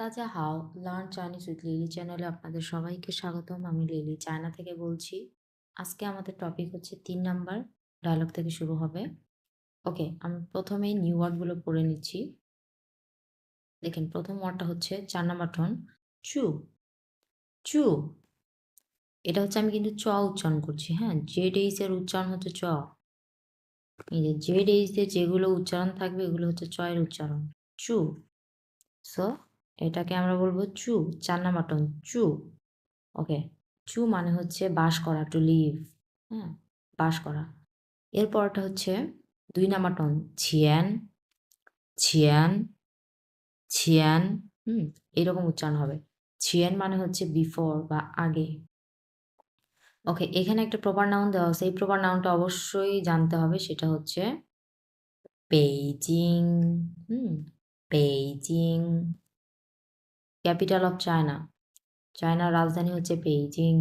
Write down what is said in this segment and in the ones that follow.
How learn Chinese with Lily চ্যানেলে আপনাদের সবাইকে স্বাগতম। আমি লিলি চায়না থেকে বলছি। আজকে আমাদের টপিক হচ্ছে ৩ নাম্বার ডায়লগ থেকে শুরু হবে। ওকে, আমি প্রথমেই নিউ ওয়ার্ডগুলো পড়ে নিচ্ছি। দেখেন, প্রথম ওয়ার্ডটা হচ্ছে ৪ নাম্বার টোন, চু। চু, এটা হচ্ছে আমি কিন্তু চ উচ্চারণ করছি, হ্যাঁ? জেড এইচ এর উচ্চারণ হচ্ছে চ। এই যে জেড এইচ দিয়ে যেগুলো উচ্চারণ থাকবে এগুলো হচ্ছে চ এর উচ্চারণ, চু। সো এটাকে আমরা বলবো চু, ৪ নাম্বার টোন, চু। ওকে, চু মানে হচ্ছে বাস করা, টু লিভ, হ্যাঁ, বাস করা। এরপরটা হচ্ছে ২ নাম্বার টোন, ছিয়ান, ছিয়ান, ছিয়ান, এরকম উচ্চারণ হবে। ছিয়ান মানে হচ্ছে বিফোর বা আগে। ওকে, এখানে একটা প্রপার নাউন দেওয়া আছে, এই প্রপার নাউনটা অবশ্যই জানতে হবে, সেটা হচ্ছে Beijing. Beijing, capital of China. চায়নার রাজধানী হচ্ছে বেইজিং।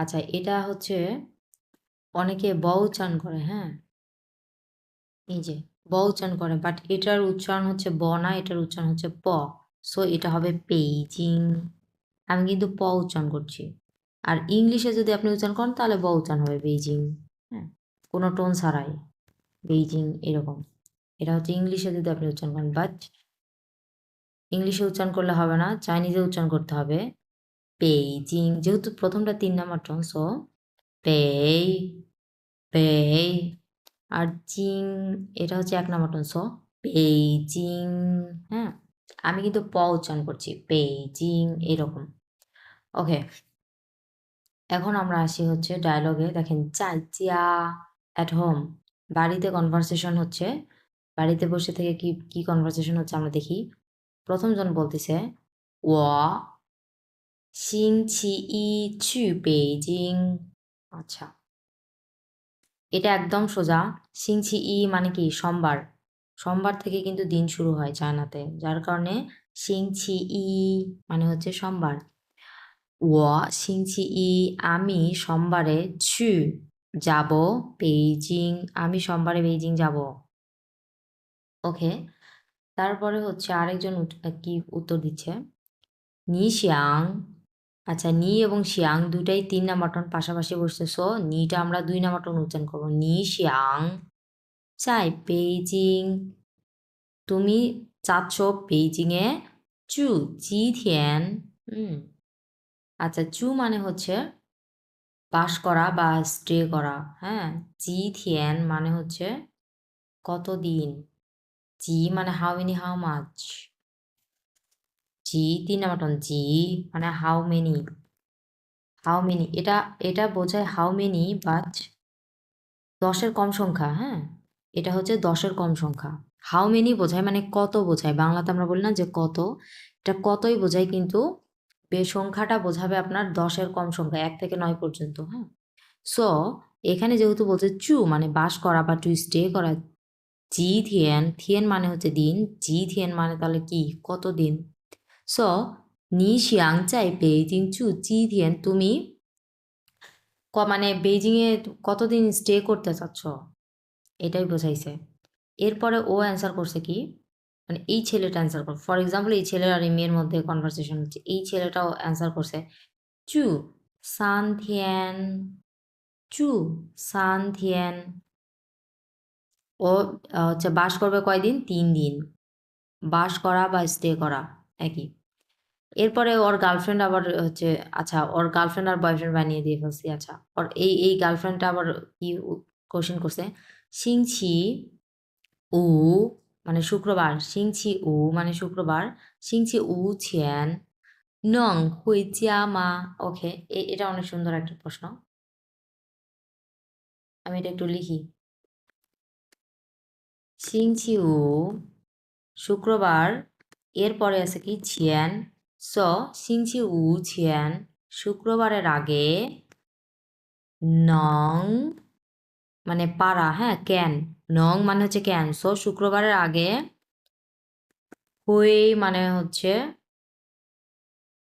আচ্ছা, এটা হচ্ছে অনেকে ব উচ্চারণ করে, হ্যাঁ? এই যে ব উচ্চারণ করে, বাট এটার উচ্চারণ হচ্ছে ব না, এটার উচ্চারণ হচ্ছে প। সো এটা হবে পেইজিং। আমি কিন্তু প উচ্চারণ করছি। আর ইংলিশে যদি আপনি উচ্চারণ করেন তাহলে ব উচ্চারণ হবে বেইজিং, হ্যাঁ, কোনো টোন ছাড়াই, বেইজিং এরকম। এটা হচ্ছে ইংলিশে যদি আপনি উচ্চারণ করেন, বাট ইংলিশে উচ্চারণ করলে হবে না, চাইনিজে উচ্চারণ করতে হবে বেইজিং। যেহেতু প্রথমটা ৩ নাম্বার টোন, সো পেই, পেই। আর জিং, এটা হচ্ছে ১ নাম্বার টোন, সো বেইজিং, হ্যাঁ? আমি কিন্তু প উচ্চারণ করছি, বেইজিং এরকম। ওকে, এখন আমরা আসি হচ্ছে ডায়লগে। দেখেন, চাইচিয়া অ্যাট হোম, বাড়িতে কনভারসেশন হচ্ছে। বাড়িতে বসে থেকে কি কনভারসেশন হচ্ছে আমরা দেখি। প্রথম জন বলতেছে, "我星期一去北京"। আচ্ছা, এটা একদম সোজা। সিংছি ই মানে কি? সোমবার। সোমবার থেকে কিন্তু দিন শুরু হয় চায়নাতে, যার কারণে সিংছি ই মানে হচ্ছে সোমবার। ও সিংছি ই, আমি সোমবারে, ছু যাব, বেইজিং, আমি সোমবারে বেইজিং যাব। ওকে, তারপরে হচ্ছে আরেকজন কি উত্তর দিচ্ছে, নি শিয়াং। আচ্ছা, নি এবং শিয়াং দুটাই ৩ নাম্বার টোন পাশাপাশি বসছে, সো নিটা আমরা ২ নাম্বার টোন উচ্চারণ করবো, নি শিয়াং চাই বেইজিং, তুমি চাচ্ছ বেইজিংয়ে চু জিথিয়েন। আচ্ছা, চু মানে হচ্ছে বাস করা বা স্টে করা, হ্যাঁ? জিথিয়েন মানে হচ্ছে কতদিন। জি মানে হাউ মেনি, হাউ মাচ। জি ৩ নাম্বার টোন, জি মানে হাউ মেনি। হাউ মেনি, এটা এটা বোঝায় হাউ মেনি, বাট ১০ এর কম সংখ্যা, হ্যাঁ? এটা হচ্ছে ১০ এর কম সংখ্যা। হাউ মেনি বোঝায় মানে কত বোঝায়। বাংলাতে আমরা বলি না যে কত, এটা কতই বোঝায়, কিন্তু সংখ্যাটা বোঝাবে আপনার ১০ এর কম সংখ্যা, ১ থেকে ৯ পর্যন্ত, হ্যাঁ? সো এখানে যেহেতু বলছে চু মানে বাস করা বা টু স্টে করা, জি থিয়েন, থিয়েন মানে হচ্ছে দিন, জি থিয়েন মানে তাহলে কি? কতদিন। সো নি শিয়াং চাই বেইজিং চু জি থিয়েন, তুমি মানে বেইজিংয়ে কতদিন স্টে করতে চাচ্ছ, এটাই বোঝাইছে। এরপরে ও অ্যান্সার করছে কি, মানে এই ছেলেটা অ্যান্সার করছে, ফর এক্সাম্পল এই ছেলে আর এই মেয়ের মধ্যে কনভারসেশন হচ্ছে, এই ছেলেটাও অ্যান্সার করছে চু সান থিয়েন, চু সান থিয়েন। ও হচ্ছে বাস করবে কয়দিন? ৩ দিন। বাস করা বা স্টে করা একই। এরপরে ওর গার্লফ্রেন্ড আবার হচ্ছে, আচ্ছা ওর গার্লফ্রেন্ড আর বয়ফ্রেন্ড বানিয়ে দিয়ে ফেলছি। আচ্ছা, ওর এই গার্লফ্রেন্ডটা আবার কি কোশ্চেন করছে, সিংছি উ মানে শুক্রবার, সিংছি উ মানে শুক্রবার, সিংছি উ ছিয়ান নং হুইজিয়া মা। ওকে, এটা অনেক সুন্দর একটা প্রশ্ন, আমি এটা একটু লিখি। সিংছি উ শুক্রবার, এরপরে আছে কি ছিয়ান, স সিংছি উ ছিয়ান শুক্রবারের আগে, নং মানে পারা, হ্যাঁ, ক্যান, নং মানে হচ্ছে ক্যান, সো শুক্রবারের আগে, হুই মানে হচ্ছে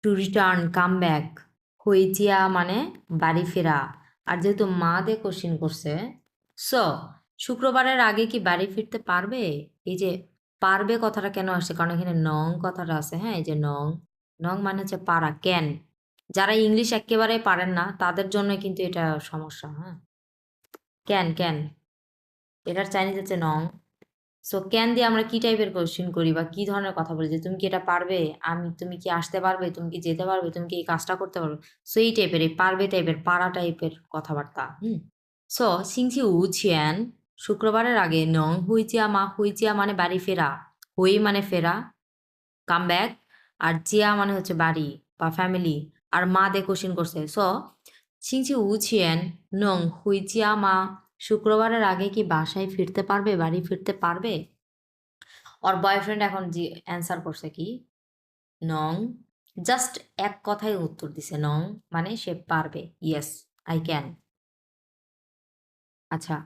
টু রিটার্ন, কাম ব্যাক, হুইজিয়া মানে বাড়ি ফেরা। আর যেহেতু মা দিয়ে কোশ্চিন করছে, সো শুক্রবারের আগে কি বাড়ি ফিরতে পারবে? এই যে পারবে কথাটা কেন আসছে, কারণ এখানে নং কথাটা আছে। হ্যাঁ, এই যে নং, নং মানে হচ্ছে পারা, ক্যান। যারা ইংলিশ একেবারে পারেন না তাদের জন্য কিন্তু এটা সমস্যা। হ্যাঁ, ক্যান ক্যান, এটার চাইনিজ হচ্ছে নং। সো ক্যান দিয়ে আমরা কি টাইপের কোশ্চেন করি বা কি ধরনের কথা বলি, যে তুমি কি এটা পারবে, তুমি কি আসতে পারবে, তুমি কি যেতে পারবে, তুমি কি এই কাজটা করতে পারবে। সো এই টাইপের, এই পারবে টাইপের, পারা টাইপের কথাবার্তা। সো সিংচি উ ছিয়ান, শুক্রবারের আগে, নং হুইচিয়া মা, হুইচিয়া মানে বাড়ি ফেরা, হুই মানে ফেরা, কাম ব্যাক, আর জিয়া মানে হচ্ছে বাড়ি বা ফ্যামিলি, আর মা দিয়ে কোশ্চেন করছে। সো সিংচি উ ছিয়ান নং হুইচিয়া মা, শুক্রবারের আগে কি বাসায় ফিরতে পারবে, বাড়ি ফিরতে পারবে। ওর বয়ফ্রেন্ড এখন জি অ্যান্সার করছে কি, নং, জাস্ট এক কথায় উত্তর দিছে, নং মানে সে পারবে, ইয়েস আই ক্যান। আচ্ছা,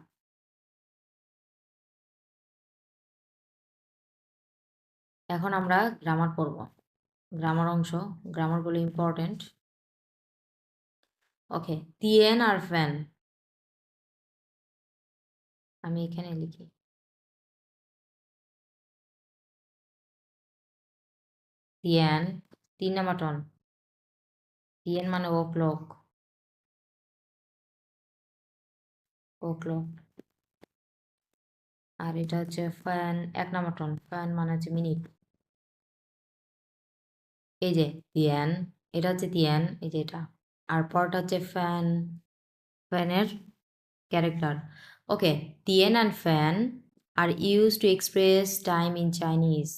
এখন আমরা গ্রামার পড়ব, গ্রামার অংশ, গ্রামারগুলো ইম্পর্টেন্ট। ওকে, তিয়েন আর ফ্যান, আমি এখানে লিখি তিয়ান, 3 নাম্বার টন, তিয়ান মানে ও ক্লক, ও ক্লক। আর এটা হচ্ছে ফ্যান, 1 নাম্বার টন, ফ্যান মানে হচ্ছে মিনিট। এই যে তিয়ান, এটা হচ্ছে তিয়ান, এই যে এটা। আর পরটা হচ্ছে ফ্যান, ফ্যানের ক্যারেক্টার। ওকে, তিয়ান অ্যান্ড ফ্যান আর use to express time in Chinese.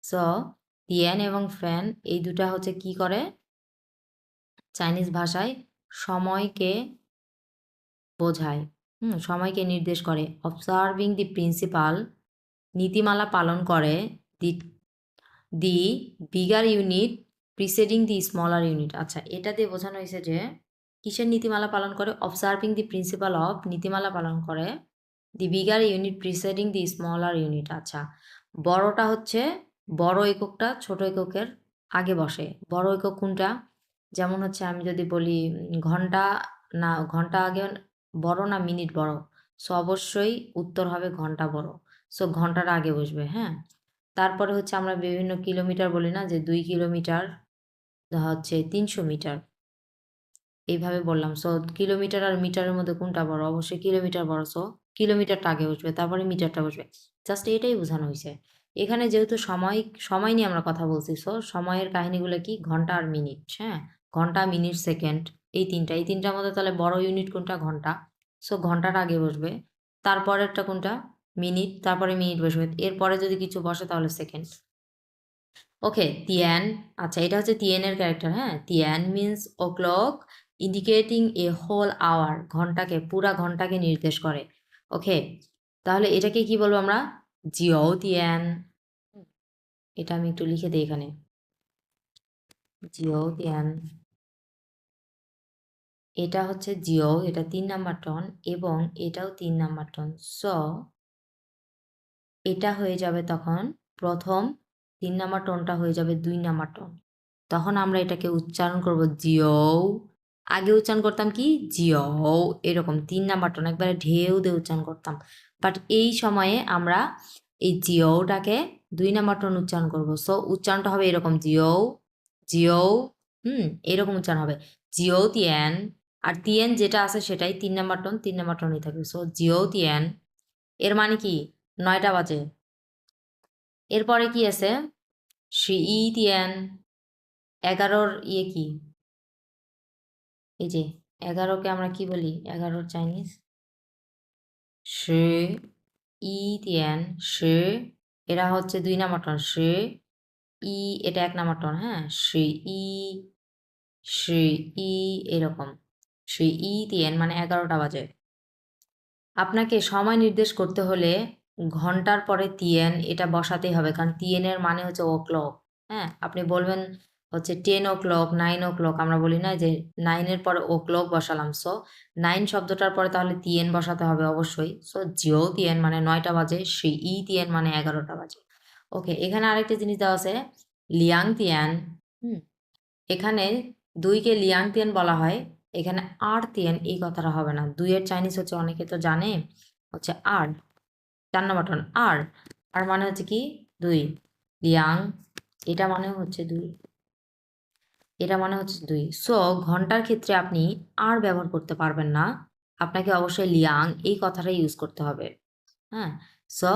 So তিয়ান এবং ফ্যান এই দুটা হচ্ছে কি করে, চাইনিজ ভাষায় সময়কে বোঝায়, সময়কে নির্দেশ করে। অবজার্ভিং দি প্রিন্সিপাল, নীতিমালা পালন করে। দি দি বিগার ইউনিট প্রিসিডিং দি স্মলার ইউনিট। আচ্ছা, এটা দিয়ে বোঝানো হয়েছে যে কিসের নীতিমালা পালন করে, অবজার্ভিং দি প্রিন্সিপাল অফ, নীতিমালা পালন করে, দি বিগার ইউনিট প্রিসিডিং দি স্মলার ইউনিট। আচ্ছা, বড়টা হচ্ছে, বড় এককটা ছোট এককের আগে বসে। বড় একক কোনটা, যেমন হচ্ছে আমি যদি বলি ঘন্টা, না ঘন্টা আগে বড় না মিনিট বড়, সো অবশ্যই উত্তর হবে ঘন্টা বড়। সো ঘন্টার আগে বসবে। হ্যাঁ, তারপরে হচ্ছে আমরা বিভিন্ন কিলোমিটার বলি না, যে 2 কিলোমিটার হচ্ছে 300 মিটার, এইভাবে বললাম। সো কিলোমিটার আর মিটারের মধ্যে কোনটা বড়, অবশ্যই কিলোমিটার বড়। সো কিলোমিটারটা আগে বসবে, তারপরে মিটারটা বসবে। জাস্ট এটাই বোঝানো হয়েছে। এখানে যেহেতু সময়, সময় নিয়ে আমরা কথা বলছি, সো সময়ের কাহিনীগুলো কি, ঘন্টা আর মিনিট। হ্যাঁ, ঘন্টা, মিনিট, সেকেন্ড, এই তিনটার মধ্যে তাহলে বড় ইউনিট কোনটা, ঘন্টা। সো ঘন্টার আগে বসবে। তারপরেরটা কোনটা, মিনিট, তারপরে মিনিট বসবে। এরপরে যদি কিছু বসে তাহলে সেকেন্ড। ওকে, তিয়ান। আচ্ছা, এটা হচ্ছে তিয়ানের ক্যারেক্টার। হ্যাঁ, তিয়ান মিন্স ও ক্লক, ইন্ডিকেটিং এ হোল আওয়ার, ঘন্টাকে, পুরা ঘন্টাকে নির্দেশ করে। ওকে, তাহলে এটাকে কি বলবো আমরা, জিও তিয়ান। এটা আমি একটু লিখে দিই এখানে, জিও তিয়ান। এটা হচ্ছে জিও, এটা 3 নাম্বার টন এবং এটাও 3 নাম্বার টন। সো এটা হয়ে যাবে তখন প্রথম, 3 নাম্বার টনটা হয়ে যাবে 2 নাম্বার টন। তখন আমরা এটাকে উচ্চারণ করব জিও। আগে উচ্চারণ করতাম কি, জিও, এরকম 3 নাম্বার টন একবারে ঢেউ দিয়ে উচ্চারণ করতাম। বাট এই সময়ে আমরা এই জিওটাকে 2 নাম্বার টন উচ্চারণ করব। সো উচ্চারণটা হবে এরকম, জিও, জিও, এরকম উচ্চারণ হবে, জিও তিয়ান। আর তিয়ান যেটা আছে সেটাই 3 নাম্বার টন, 3 নাম্বার টনই থাকবে। সো জিও তিয়ান, এর মানে কি, 9টা বাজে। এরপরে কি আছে, শ্রী তিয়ান, 11-র ইয়ে কি, এই যে 11কে আমরা কি বলি, 11-র চাইনিজ শে, ই তিয়ান, শে, এরা হচ্ছে 2 নাম্বার টন, শে ই, এটা 1 নাম্বার টন। হ্যাঁ, শে ই, শে ই, এরকম, শে ই তিয়ান মানে 11টা বাজে। আপনাকে সময় নির্দেশ করতে হলে ঘন্টার পরে তিয়ান এটা বসাতেই হবে, কারণ তিয়ানের মানে হচ্ছে ও ক্লক। হ্যাঁ, আপনি বলবেন হচ্ছে 10 o'clock, 9 o'clock, আমরা বলি না যে 9-এর পরে ও ক্লক বসালাম। সো 9 শব্দটার পরে তাহলে তিয়ান বসাতে হবে অবশ্যই। সো জিও তিয়ান মানে 9টা বাজে, শ্রী ই তিয়ান মানে 11টা বাজে। ওকে, এখানে আরেকটা জিনিস দেওয়া আছে, লিয়াং তিয়ান। এখানে 2কে লিয়াং তিয়ান বলা হয়, এখানে আর তিয়ান এই কথাটা হবে না। 2-এর চাইনিজ হচ্ছে, অনেকে তো জানে, হচ্ছে আর, 4 নাম্বার টন আর। আর মানে হচ্ছে কি 2, লিয়াং এটা মানে হচ্ছে 2, এটা মানে হচ্ছে 2। সো ঘন্টার ক্ষেত্রে আপনি আর ব্যবহার করতে পারবেন না, আপনাকে অবশ্যই লিয়াং এই কথাটা ইউজ করতে হবে। হ্যাঁ, সো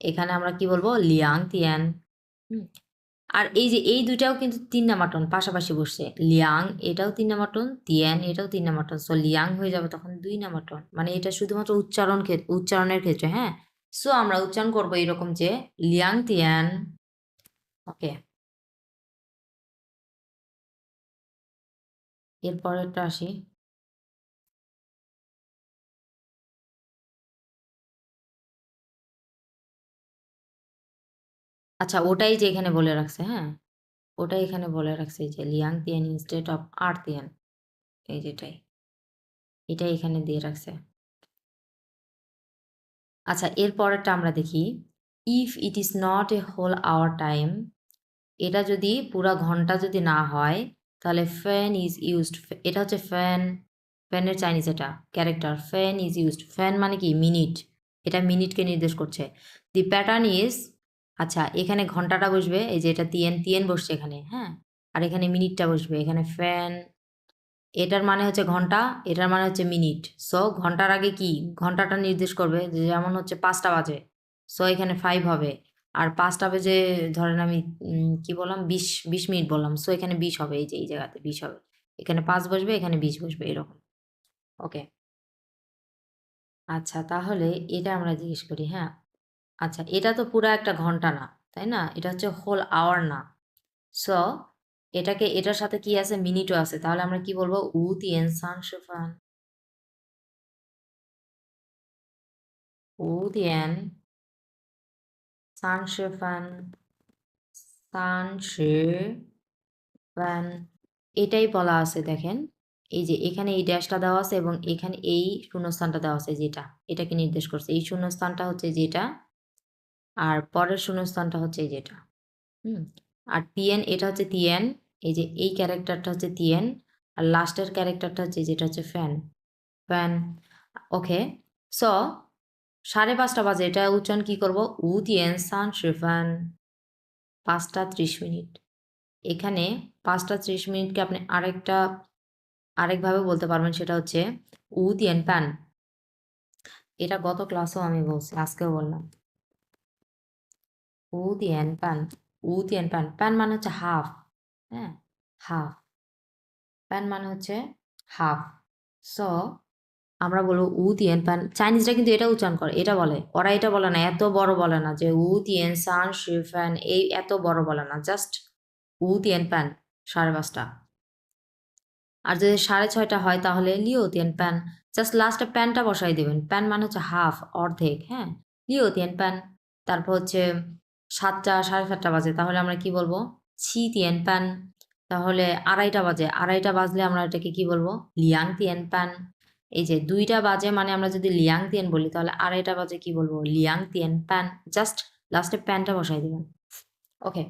এখানে আমরা কি বলবো, লিয়াং তিয়ান। আর এই যে এই দুইটাও কিন্তু 3 নাম্বার টোন পাশাপাশি বসছে, লিয়াং এটাও 3 নাম্বার টোন, তিয়ান এটাও 3 নাম্বার টোন, সো লিয়াং হয়ে যাবে তখন 2 নাম্বার টোন। মানে এটা শুধুমাত্র উচ্চারণের ক্ষেত্রে। হ্যাঁ, সো আমরা উচ্চারণ করবো এরকম যে লিয়াং তিয়ান। ওকে, এরপরেরটা আসি। আচ্ছা, ওটাই যে এখানে বলে রাখছে। হ্যাঁ, ওটাই এখানে বলে রাখছে যে লিয়াং তিয়ান ইনস্টেড অফ আর তিয়ান, এই যেটাই, এটাই এখানে দিয়ে রাখছে। আচ্ছা, এর পরেরটা আমরা দেখি, if it is not a whole hour time, এটা যদি পুরা ঘন্টা যদি না হয় তাহলে ফ্যান ইজ ইউজড, এটা হচ্ছে ফ্যান, ফ্যানের চাইনিজ এটা character, fan is used, fan মানে কি মিনিট, এটা মিনিটকে নির্দেশ করছে। দি প্যাটার্ন ইজ, আচ্ছা এখানে ঘন্টাটা বসবে, এই যে এটা তিয়ান, তিয়ান বসছে এখানে। হ্যাঁ, আর এখানে মিনিটটা বসবে, এখানে ফ্যান, এটার মানে হচ্ছে ঘন্টা, এটার মানে হচ্ছে মিনিট। সো ঘন্টার আগে কি, ঘন্টাটা নির্দেশ করবে, যেমন হচ্ছে 5টা বাজে, সো এখানে 5 হবে। আর 5টা বেজে ধরেন আমি কি বললাম, 20 মিনিট বললাম, সো এখানে 20 হবে, এই যে এই জায়গাতে 20 হবে, এখানে 5 বসবে, এখানে 20 বসবে, এরকম। ওকে, আচ্ছা তাহলে এটা আমরা জিজ্ঞেস করি। হ্যাঁ, আচ্ছা এটা তো পুরো একটা ঘন্টা না, তাই না, এটা হচ্ছে হোল আওয়ার না। সো এটাকে, এটার সাথে কি আছে, মিনিটও আছে, তাহলে আমরা কি বলবো, উ তিয়েন সান সুফান, উ তিয়েন সান সুফান, সান সুফান, এটাই বলা আছে। দেখেন এই যে এখানে এই ড্যাশটা দেওয়া আছে এবং এখানে এই শূন্যস্থানটা দেওয়া আছে, যেটা এটাকে নির্দেশ করছে, এই শূন্যস্থানটা হচ্ছে যেটা, আর পরের শূন্যস্থানটা হচ্ছে যেটা। আর টিএন এটা হচ্ছে টিএন, এই যে এই ক্যারেক্টারটা হচ্ছে টিএন, আর লাস্টের ক্যারেক্টারটা হচ্ছে যেটা হচ্ছে ফ্যান, ফ্যান। ওকে, সো 5:30 বাজে, এটা উচ্চারণ কি করব, উ টিএন সান ফ্যান, 5টা 30 মিনিট। এখানে 5টা 30 মিনিটকে আপনি আরেকভাবে বলতে পারবেন, সেটা হচ্ছে উ টিএন প্যান। এটা গত ক্লাসেও আমি বলছি, আজকেও বললাম, উ টিএন প্যান, উ টিএন প্যান, প্যান মানে হচ্ছে হাফ। হ্যাঁ, হাফ, প্যান মানে হচ্ছে হাফ। সো আমরা বলবো উ তিয়েন প্যান, চাইনিজরা কিন্তু এটা উচ্চারণ করে, এটা বলে, ওরা এটা বলে না, এত বড় বলে না যে উ তিয়েন সান শি ফ্যান, এই এত বড় বলে না, জাস্ট উ তিয়েন প্যান 5:30। আর যদি 6:30 হয় তাহলে লিও তিয়েন প্যান, জাস্ট লাস্টে প্যানটা বসাই দেবেন, প্যান মানে হচ্ছে হাফ, অর্ধেক। হ্যাঁ, লিও তিয়েন প্যান। তারপর হচ্ছে 7টা 7:30 বাজে, তাহলে আমরা কি বলবো, ছি তিয়েন প্যান। তাহলে 2:30 বাজে, 2:30 বাজলে আমরা এটাকে কি বলবো, লিয়াং তিয়েন প্যান। এই যে 2টা বাজে মানে আমরা যদি লিয়াং তিয়ান বলি, তাহলে 2:30 বাজে কি বলবো, লিয়াং তিয়ান প্যান, জাস্ট লাস্টে প্যানটা বসাই দেবেন। ওকে,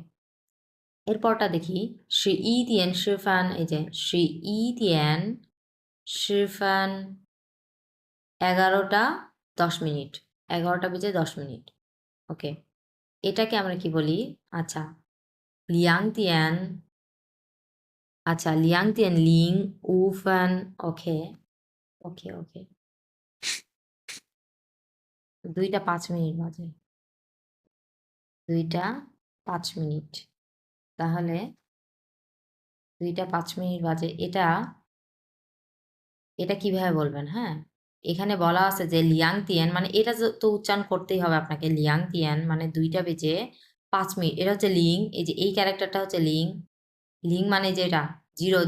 এরপরটা দেখি, শ্রী ই তিয়ান শিফান, এই যে শ্রী ই তিয়ান শিফান, 11টা 10 মিনিট, 11টা বেজে 10 মিনিট। ওকে, এটাকে আমরা কি বলি, আচ্ছা লিয়াং তিয়ান, আচ্ছা লিয়াং তিয়ান লিং উফান। ওকে, ওকে, ওকে, 2টা 5 মিনিট বাজে, 2টা 5 মিনিট, তাহলে 2টা 5 মিনিট বাজে, এটা এটা কিভাবে বলবেন? হ্যাঁ, এখানে বলা আছে যে লিয়াং তিয়ান, মানে এটা তো উচ্চারণ করতেই হবে আপনাকে, লিয়াং তিয়ান মানে 2টা বেজে 5 মিনিট, এটা হচ্ছে লিং, এই যে এই ক্যারেক্টারটা হচ্ছে লিং, লিং মানে যেটা জিরো,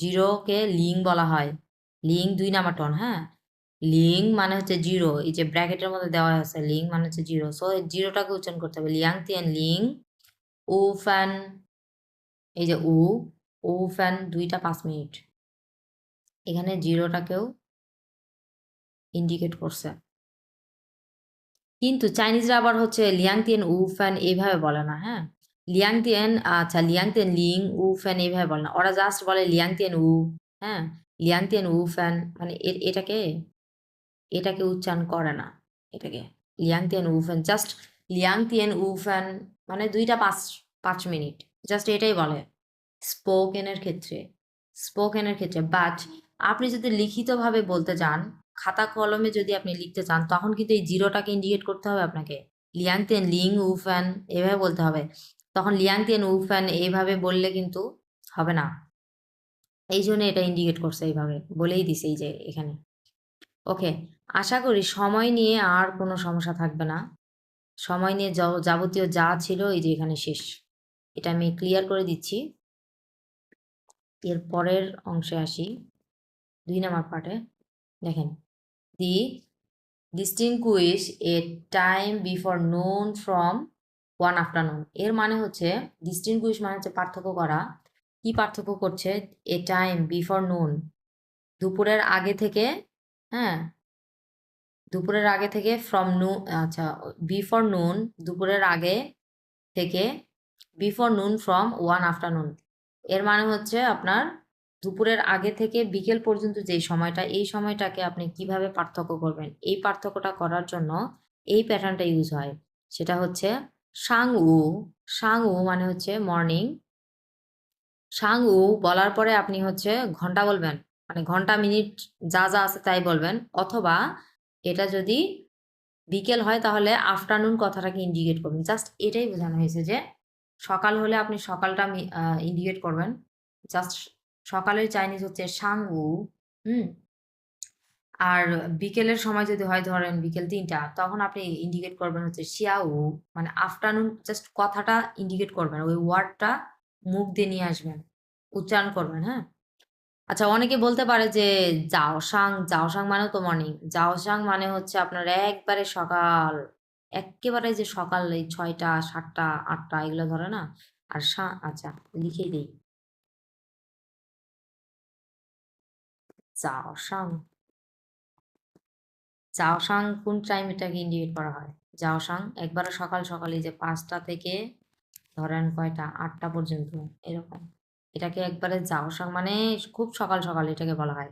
জিরোকে লিং বলা হয়, লিং 2 নাম্বার টোন। হ্যাঁ, লিং মানে হচ্ছে জিরো, এই যে ব্র্যাকেটের মধ্যে দেওয়া আছে, লিং মানে হচ্ছে জিরো, সো জিরোটাকে উচ্চারণ করতে হবে, লিয়াং তিয়ান লিং ও ফ্যান, এই যে ও ফ্যান 2টা 5 মিনিট, এখানে জিরোটাকেও ইন্ডিকেট করছে। কিন্তু চাইনিজরা আবার হচ্ছে লিয়াং তিয়ান উ ফ্যান এইভাবে বলে না। হ্যাঁ, লিয়াং তিয়ান, আচ্ছা লিয়াং তিয়ান লিং উ ফ্যান এইভাবে বলে না, ওরা জাস্ট বলে লিয়াং তিয়ান উ। হ্যাঁ, লিয়াং তিয়ান উ ফ্যান মানে এটাকে এটাকে উচ্চারণ করে না, এটাকে লিয়াং তিয়ান উ ফ্যান, জাস্ট লিয়াং তিয়ান উফেন মানে 2টা 5 মিনিট, জাস্ট এটাই বলে স্পোকেনের ক্ষেত্রে। বাট আপনি যদি লিখিতভাবে বলতে চান, খাতা কলমে যদি আপনি লিখতে চান, তখন কিন্তু এই জিরোটাকে ইন্ডিকেট করতে হবে আপনাকে। লিয়াং তিয়ান লিং উফেন এভাবে বলতে হবে। তখন লিয়াং তিয়ান উফেন এইভাবে বললে কিন্তু হবে না। এই জন্য এটা ইন্ডিকেট করছে এইভাবে, বলেই দিছে এই যে এখানে। ওকে, আশা করি সময় নিয়ে আর কোনো সমস্যা থাকবে না। সময় নিয়ে যাবতীয় যা ছিল এই যে এখানে শেষ। এটা আমি ক্লিয়ার করে দিচ্ছি। এর পরের অংশে আসি, 2 নাম্বার পার্টে। দেখেন, the distinguish a time before noon from one afternoon. এর মানে হচ্ছে ডিস্টিংগুইশ মানে হচ্ছে পার্থক্য করা। কি পার্থক্য করছে? এ টাইম বিফোর নুন, দুপুরের আগে থেকে, হ্যাঁ দুপুরের আগে থেকে, ফ্রম নু, আচ্ছা বিফোর নুন দুপুরের আগে থেকে, বিফোর নুন ফ্রম ওয়ান আফটারনুন। এর মানে হচ্ছে আপনার দুপুরের আগে থেকে বিকেল পর্যন্ত যেই সময়টা, এই সময়টাকে আপনি কিভাবে পার্থক্য করবেন, এই পার্থক্যটা করার জন্য এই প্যাটার্নটা ইউজ হয়। সেটা হচ্ছে সাং উ। সাং উ মানে হচ্ছে মর্নিং। সাং উ বলার পরে আপনি হচ্ছে ঘন্টা বলবেন, মানে ঘন্টা মিনিট যা যা আছে তাই বলবেন। অথবা এটা যদি বিকেল হয় তাহলে আফটারনুন কথাটাকে ইন্ডিকেট করবেন। জাস্ট এটাই বোঝানো হয়েছে যে সকাল হলে আপনি সকালটা ইন্ডিকেট করবেন। জাস্ট সকালের চাইনিজ হচ্ছে সাং উ। হুম। আর বিকেলের সময় যদি হয় ধরেন বিকেল 3টা, তখন আপনি ইন্ডিকেট করবেন হচ্ছে শিয়াউ, মানে আফটারনুন। জাস্ট কথাটা ইন্ডিকেট করবেন, ওই ওয়ার্ডটা মুখ দিয়ে নিয়ে আসবেন, উচ্চারণ করবেন। হ্যাঁ, আচ্ছা অনেকে বলতে পারে যে জাওসাং, জাওসাং মানে তো মর্নিং। জাওসাং মানে হচ্ছে আপনার একবারে সকাল, একেবারে যে সকাল, এই 6টা 7টা 8টা এগুলো ধরে না। আর আচ্ছা লিখেই দিই, জাওসাং। জাওসাং কোন টাইম এটাকে ইন্ডিকেট করা হয়? জাওসাং একবারে সকাল সকাল, এই যে 5টা থেকে ধরেন কয়টা 8টা পর্যন্ত এরকম, এটাকে একবারে জাওসাং মানে খুব সকাল সকাল এটাকে বলা হয়।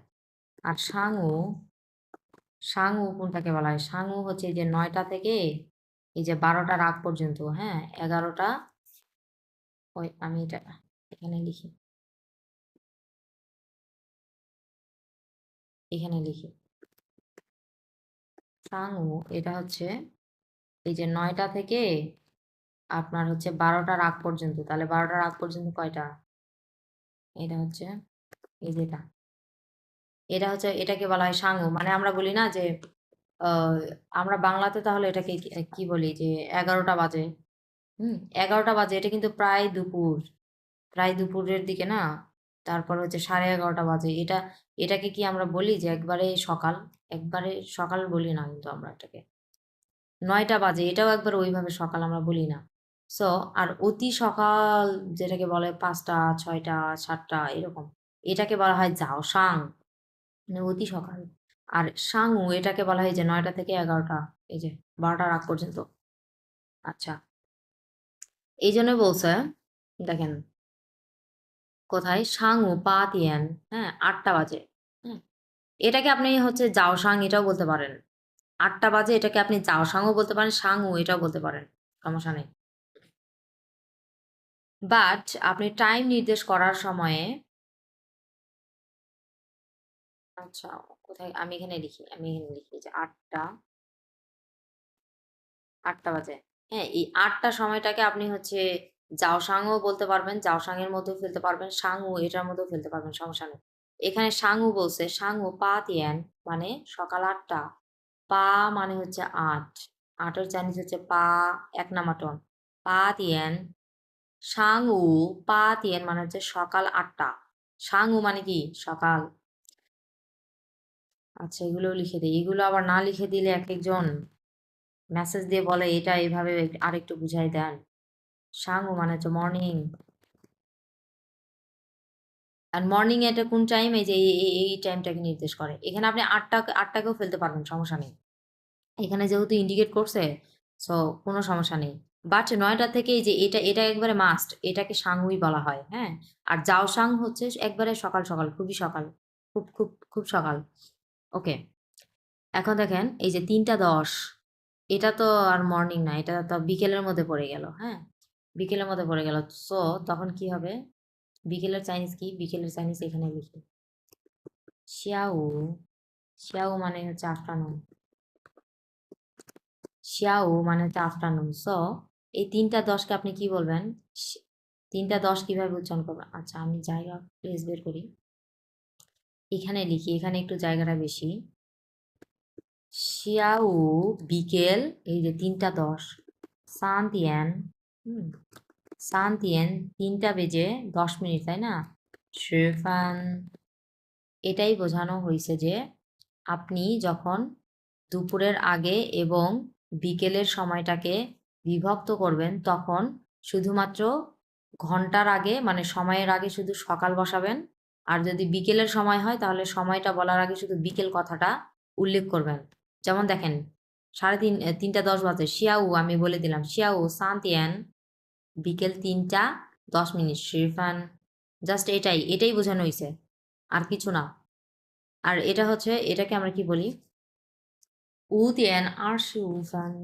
আর সাংও, সাংউ কোনটাকে বলা হয়? সাংউ হচ্ছে এই যে 9টা থেকে এই যে 12টার আগ পর্যন্ত, হ্যাঁ 11টা। ওই আমি এটা এখানে লিখি, এখানে লিখি সাংউ। এটা হচ্ছে এই যে 9টা থেকে আপনার হচ্ছে 12টার আগ পর্যন্ত। তাহলে 12টার আগ পর্যন্ত কয়টা? এটা হচ্ছে এই যেটা, এটা হচ্ছে, এটাকে বলা হয় সাংউ। মানে আমরা বলি না যে আহ, আমরা বাংলাতে তাহলে এটাকে কি বলি যে 11টা বাজে। 11টা বাজে, এটা কিন্তু প্রায় দুপুর, প্রায় দুপুরের দিকে না। তারপর হচ্ছে 11:30 বাজে, এটা, এটাকে কি আমরা বলি যে একবারে সকাল? একবারে সকাল বলি না কিন্তু আমরা এটাকে। 9টা বাজে, এটাও একবার ওইভাবে সকাল আমরা বলি না। সো আর অতি সকাল যেটাকে বলে 5টা 6টা 7টা এরকম, এটাকে বলা হয় জাও সাং, মানে অতি সকাল। আর সাংউ এটাকে বলা হয় যে 9টা থেকে 11টা, এই যে 12টার আগ পর্যন্ত। আচ্ছা, এই জন্য বলছে, দেখেন কোথায় সাংউ পা তিয়ান, হ্যাঁ 8টা বাজে। হ্যাঁ, এটাকে আপনি হচ্ছে জাওসাং এটাও বলতে পারেন। 8টা বাজে এটাকে আপনি জাওসাংও বলতে পারেন, সাংউ এটাও বলতে পারেন, সমস্যা নেই। বাট আপনি টাইম নির্দেশ করার সময়ে, আচ্ছা কোথায়, আমি এখানে লিখি, আমি এখানে লিখি যে 8টা বাজে। হ্যাঁ, এই 8টা সময়টাকে আপনি হচ্ছে জাওসাংও বলতে পারবেন, জাওসাং এর মধ্যেও ফেলতে পারবেন, সাংউ এটার মধ্যেও ফেলতে পারবেন, সমস্যা নেই। এখানে সাংউ বলছে, সাংউ পা তিয়ান মানে সকাল 8টা। পা মানে হচ্ছে 8, 8এর চাইনিজ হচ্ছে পা, 1 নাম্বার টোন। পা তিয়ান, সাংউ পা তিয়ান মানে হচ্ছে সকাল 8টা। সাংউ মানে কি? সকাল। আচ্ছা এগুলো লিখে দিই, এগুলো আবার না লিখে দিলে এক একজন মেসেজ দিয়ে বলে এটা এইভাবে আরেকটু বুঝাই দেন। সাংউ মানে হচ্ছে মর্নিং। আর মর্নিং এটা কোন টাইম? এই যে এই টাইমটাকে নির্দেশ করে। এখানে আপনি 8টাকেও ফেলতে পারবেন, সমস্যা নেই। এখানে যেহেতু ইন্ডিকেট করছে, সো কোনো সমস্যা নেই। বাট 9টা থেকে এই যে এটা, এটা একবারে মাস্ট, এটাকে সাংউই বলা হয়। হ্যাঁ, আর জাওসাং হচ্ছে একবারে সকাল সকাল, খুবই সকাল, খুব খুব খুব সকাল। ওকে, এখন দেখেন এই যে 3টা 10, এটা তো আর মর্নিং না, এটা তো বিকেলের মধ্যে পড়ে গেল। হ্যাঁ, বিকেলের মধ্যে পড়ে গেল। সো তখন কি হবে? বিকেলের চাইনিজ কি? বিকেলের চাইনিজ এখানে লিখি শিয়াও। শিয়াও মানে হচ্ছে আফটারনুন। শিয়াও মানে হচ্ছে আফটারনুন। সো এই 3টা 10কে আপনি কি বলবেন? 3টা 10 কিভাবে উচ্চারণ করবেন? আচ্ছা, আমি জায়গা প্লেস বের করি, এখানে লিখি, এখানে একটু জায়গাটা বেশি। শিয়াও বিকেল, এই যে 3টা 10, সান্তিয়ান। সান্তিয়ান 3টা বেজে 10 মিনিট, তাই না? শিফান, এটাই বোঝানো হয়েছে যে আপনি যখন দুপুরের আগে এবং বিকেলের সময়টাকে বিভক্ত করবেন, তখন শুধুমাত্র ঘন্টার আগে মানে সময়ের আগে শুধু সকাল বসাবেন, আর যদি বিকেলের সময় হয় তাহলে সময়টা বলার আগে শুধু বিকেল কথাটা উল্লেখ করবেন। যেমন দেখেন, 3:30 বাজে, শিয়াউ আমি বলে দিলাম শিয়াউ সান্তিয়ান, বিকেল 3টা 10 মিনিট শিফান। জাস্ট এটাই বোঝানো হয়েছে, আর কিছু না। আর এটা হচ্ছে, এটাকে আমরা কি বলি? 5:25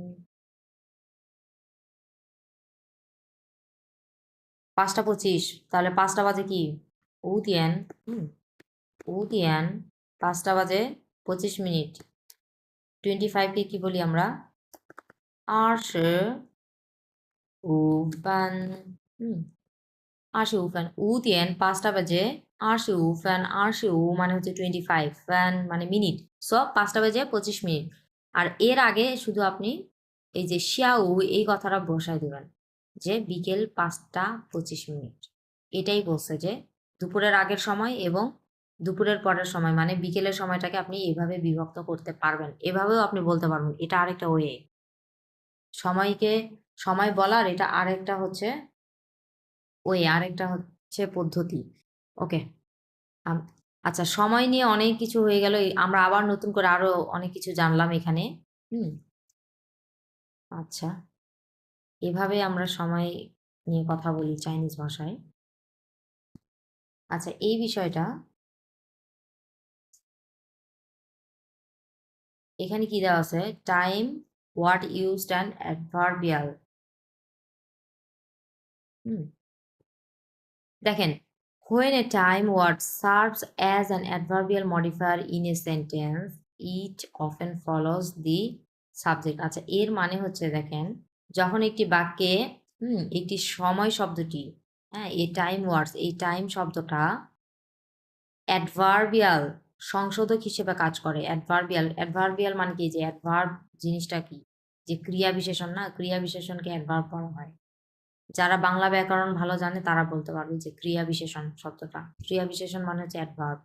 5টা 25, তাহলে 5টা বাজে কি? 5点 5点 5টা বাজে 25 মিনিট। 25কে কি বলি আমরা? 25 25 5টা বাজে 5টা বাজে 25 মানে হচ্ছে 25 ফ্যান মানে মিনিট। সো 5টা বাজে 25 মিনিট। আর এর আগে শুধু আপনি এই যে শিয়াউ এই কথাটা বসাই দেবেন, যে বিকেল 5টা 25 মিনিট। এটাই বলছে যে দুপুরের আগের সময় এবং দুপুরের পরের সময় মানে বিকেলের সময়টাকে আপনি এভাবে বিভক্ত করতে পারবেন, এভাবেও আপনি বলতে পারবেন। এটা আরেকটা ওয়ে সময়কে সময় বলার, এটা আরেকটা হচ্ছে আরেকটা হচ্ছে পদ্ধতি। ওকে। আচ্ছা, সময় নিয়ে অনেক কিছু হয়ে গেল, আমরা আবার নতুন করে আরো অনেক কিছু জানলাম এখানে। হুম। আচ্ছা, এভাবে আমরা সময় নিয়ে কথা বলি চাইনিজ ভাষায়। আচ্ছা, এই বিষয়টা এখানে কি দেওয়া আছে? Time, what used and adverbial. দেখেন, when a time word serves as an adverbial modifier in a sentence, it often follows the subject. আচ্ছা, এর মানে হচ্ছে দেখেন, যখন একটি বাক্যে একটি সময় শব্দটি, হ্যাঁ, এই টাইম ওয়ার্ডস, এই টাইম শব্দটা অ্যাডভার্বিয়াল সংশোধক হিসেবে কাজ করে। অ্যাডভার্বিয়াল মানে কি? যে অ্যাডভার্ব জিনিসটা কি? যে ক্রিয়া বিশেষণ, না? ক্রিয়া বিশেষণকে অ্যাডভার্ব বলা হয়। যারা বাংলা ব্যাকরণ ভালো জানে তারা বলতে পারবে যে ক্রিয়া বিশেষণ শব্দটা, ক্রিয়া বিশেষণ মানে হচ্ছে অ্যাডভার্ব।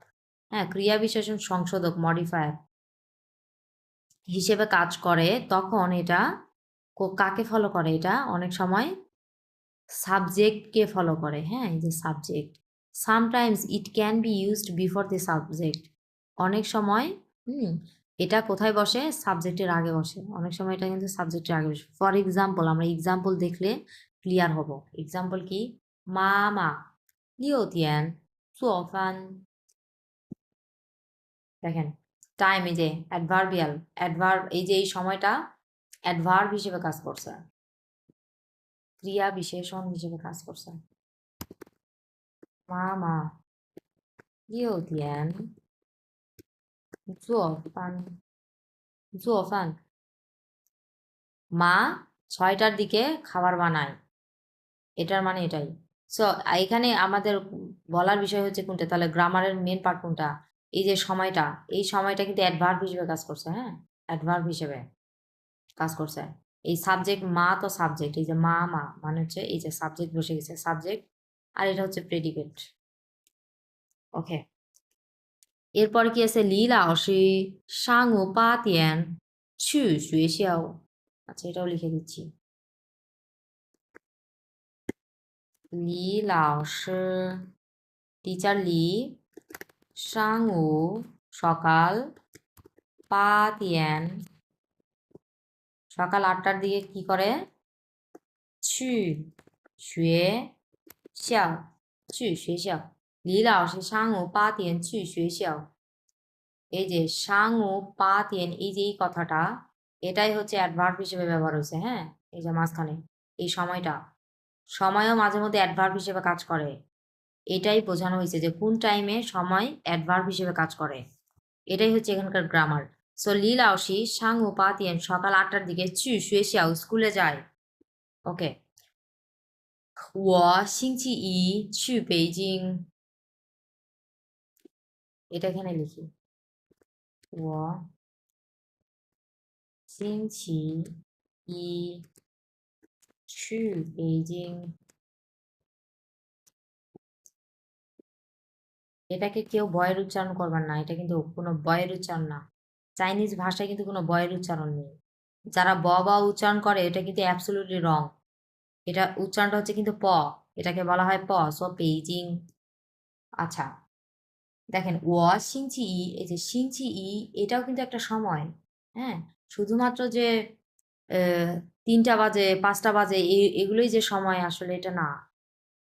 হ্যাঁ, ক্রিয়া বিশেষণ সংশোধক মডিফায়ার হিসেবে কাজ করে, তখন এটা কাকে ফলো করে? এটা অনেক সময় সাবজেক্টকে ফলো করে। হ্যাঁ, এই যে subject, sometimes it can be used before the subject. অনেক সময় এটা কোথায় বসে? সাবজেক্টের আগে বসে। অনেক সময় এটা কিন্তু সাবজেক্টের আগে বসে। ফর এক্সাম্পল, আমরা এক্সাম্পল দেখলে ক্লিয়ার হব। এক্সাম্পল কি? মা মা 6点做饭। দেখেন, টাইম, এই যে অ্যাডভার্বিয়াল, অ্যাডভার্ব, এই যে এই সময়টা অ্যাডভার্ব হিসেবে কাজ করছে, ক্রিয়া বিশেষণ হিসেবে কাজ করছে। মা মা 6点做饭做饭। মা 6টার দিকে খাবার বানায়, এটার মানে এটাই। সো এখানে আমাদের বলার বিষয় হচ্ছে কোনটা? তাহলে গ্রামারের মেন পার্ট কোনটা? এই যে সময়টা, এই সময়টা কিন্তু অ্যাডভার্ব হিসেবে কাজ করছে। হ্যাঁ, অ্যাডভার্ব হিসেবে কাজ করছে। এই সাবজেক্ট, মা তো সাবজেক্ট, এই যে মা মা মানে হচ্ছে এই যে সাবজেক্ট বসে গেছে, সাবজেক্ট, আর এটা হচ্ছে প্রেডিকেট। ওকে, এরপর কি আছে? লি লাওশি সাংউ 8点去学校। আচ্ছা, এটাও লিখে দিচ্ছি। লি লাওশি, টিচার লি, সাংউ সকাল, 8点 সকাল 8টার দিকে কি করে? 去学校去学校李老师上午8点去学校। এই যে সাংউ 8点, এই যে এই কথাটা এটাই হচ্ছে অ্যাডভার্ব হিসেবে ব্যবহার হয়েছে, হ্যাঁ, এই যে মাঝখানে এই সময়টা, সময়ও মাঝে মধ্যে অ্যাডভার্ব হিসেবে কাজ করে। এটাই বোঝানো হয়েছে যে কোন টাইমে সময় অ্যাডভার্ব হিসেবে কাজ করে। এটাই হচ্ছে এখানকার গ্রামার। সো লি লাওশি সাংউ পাতিয়ান সকাল 8টার দিকে চু শুয়েশিয়াও স্কুলে যায়। ওকে, 我星期一去北京, এটা এখানে লিখি, 我星期一去北京. এটাকে কেউ বয়ের উচ্চারণ করবার না, এটা কিন্তু কোনো বয়ের উচ্চারণ না। চাইনিজ ভাষায় কিন্তু কোনো বয়ের উচ্চারণ নেই। যারা ব বা উচ্চারণ করে এটা কিন্তু অ্যাবসলিউটলি রং। এটা উচ্চারণটা হচ্ছে কিন্তু প, এটাকে বলা হয় প। So Beijing. আচ্ছা, দেখেন ও সিংচি ই, এই যে সিংচি ই এটাও কিন্তু একটা সময়, হ্যাঁ। শুধুমাত্র যে 3টা বাজে 5টা বাজে এগুলোই যে সময়, আসলে এটা না।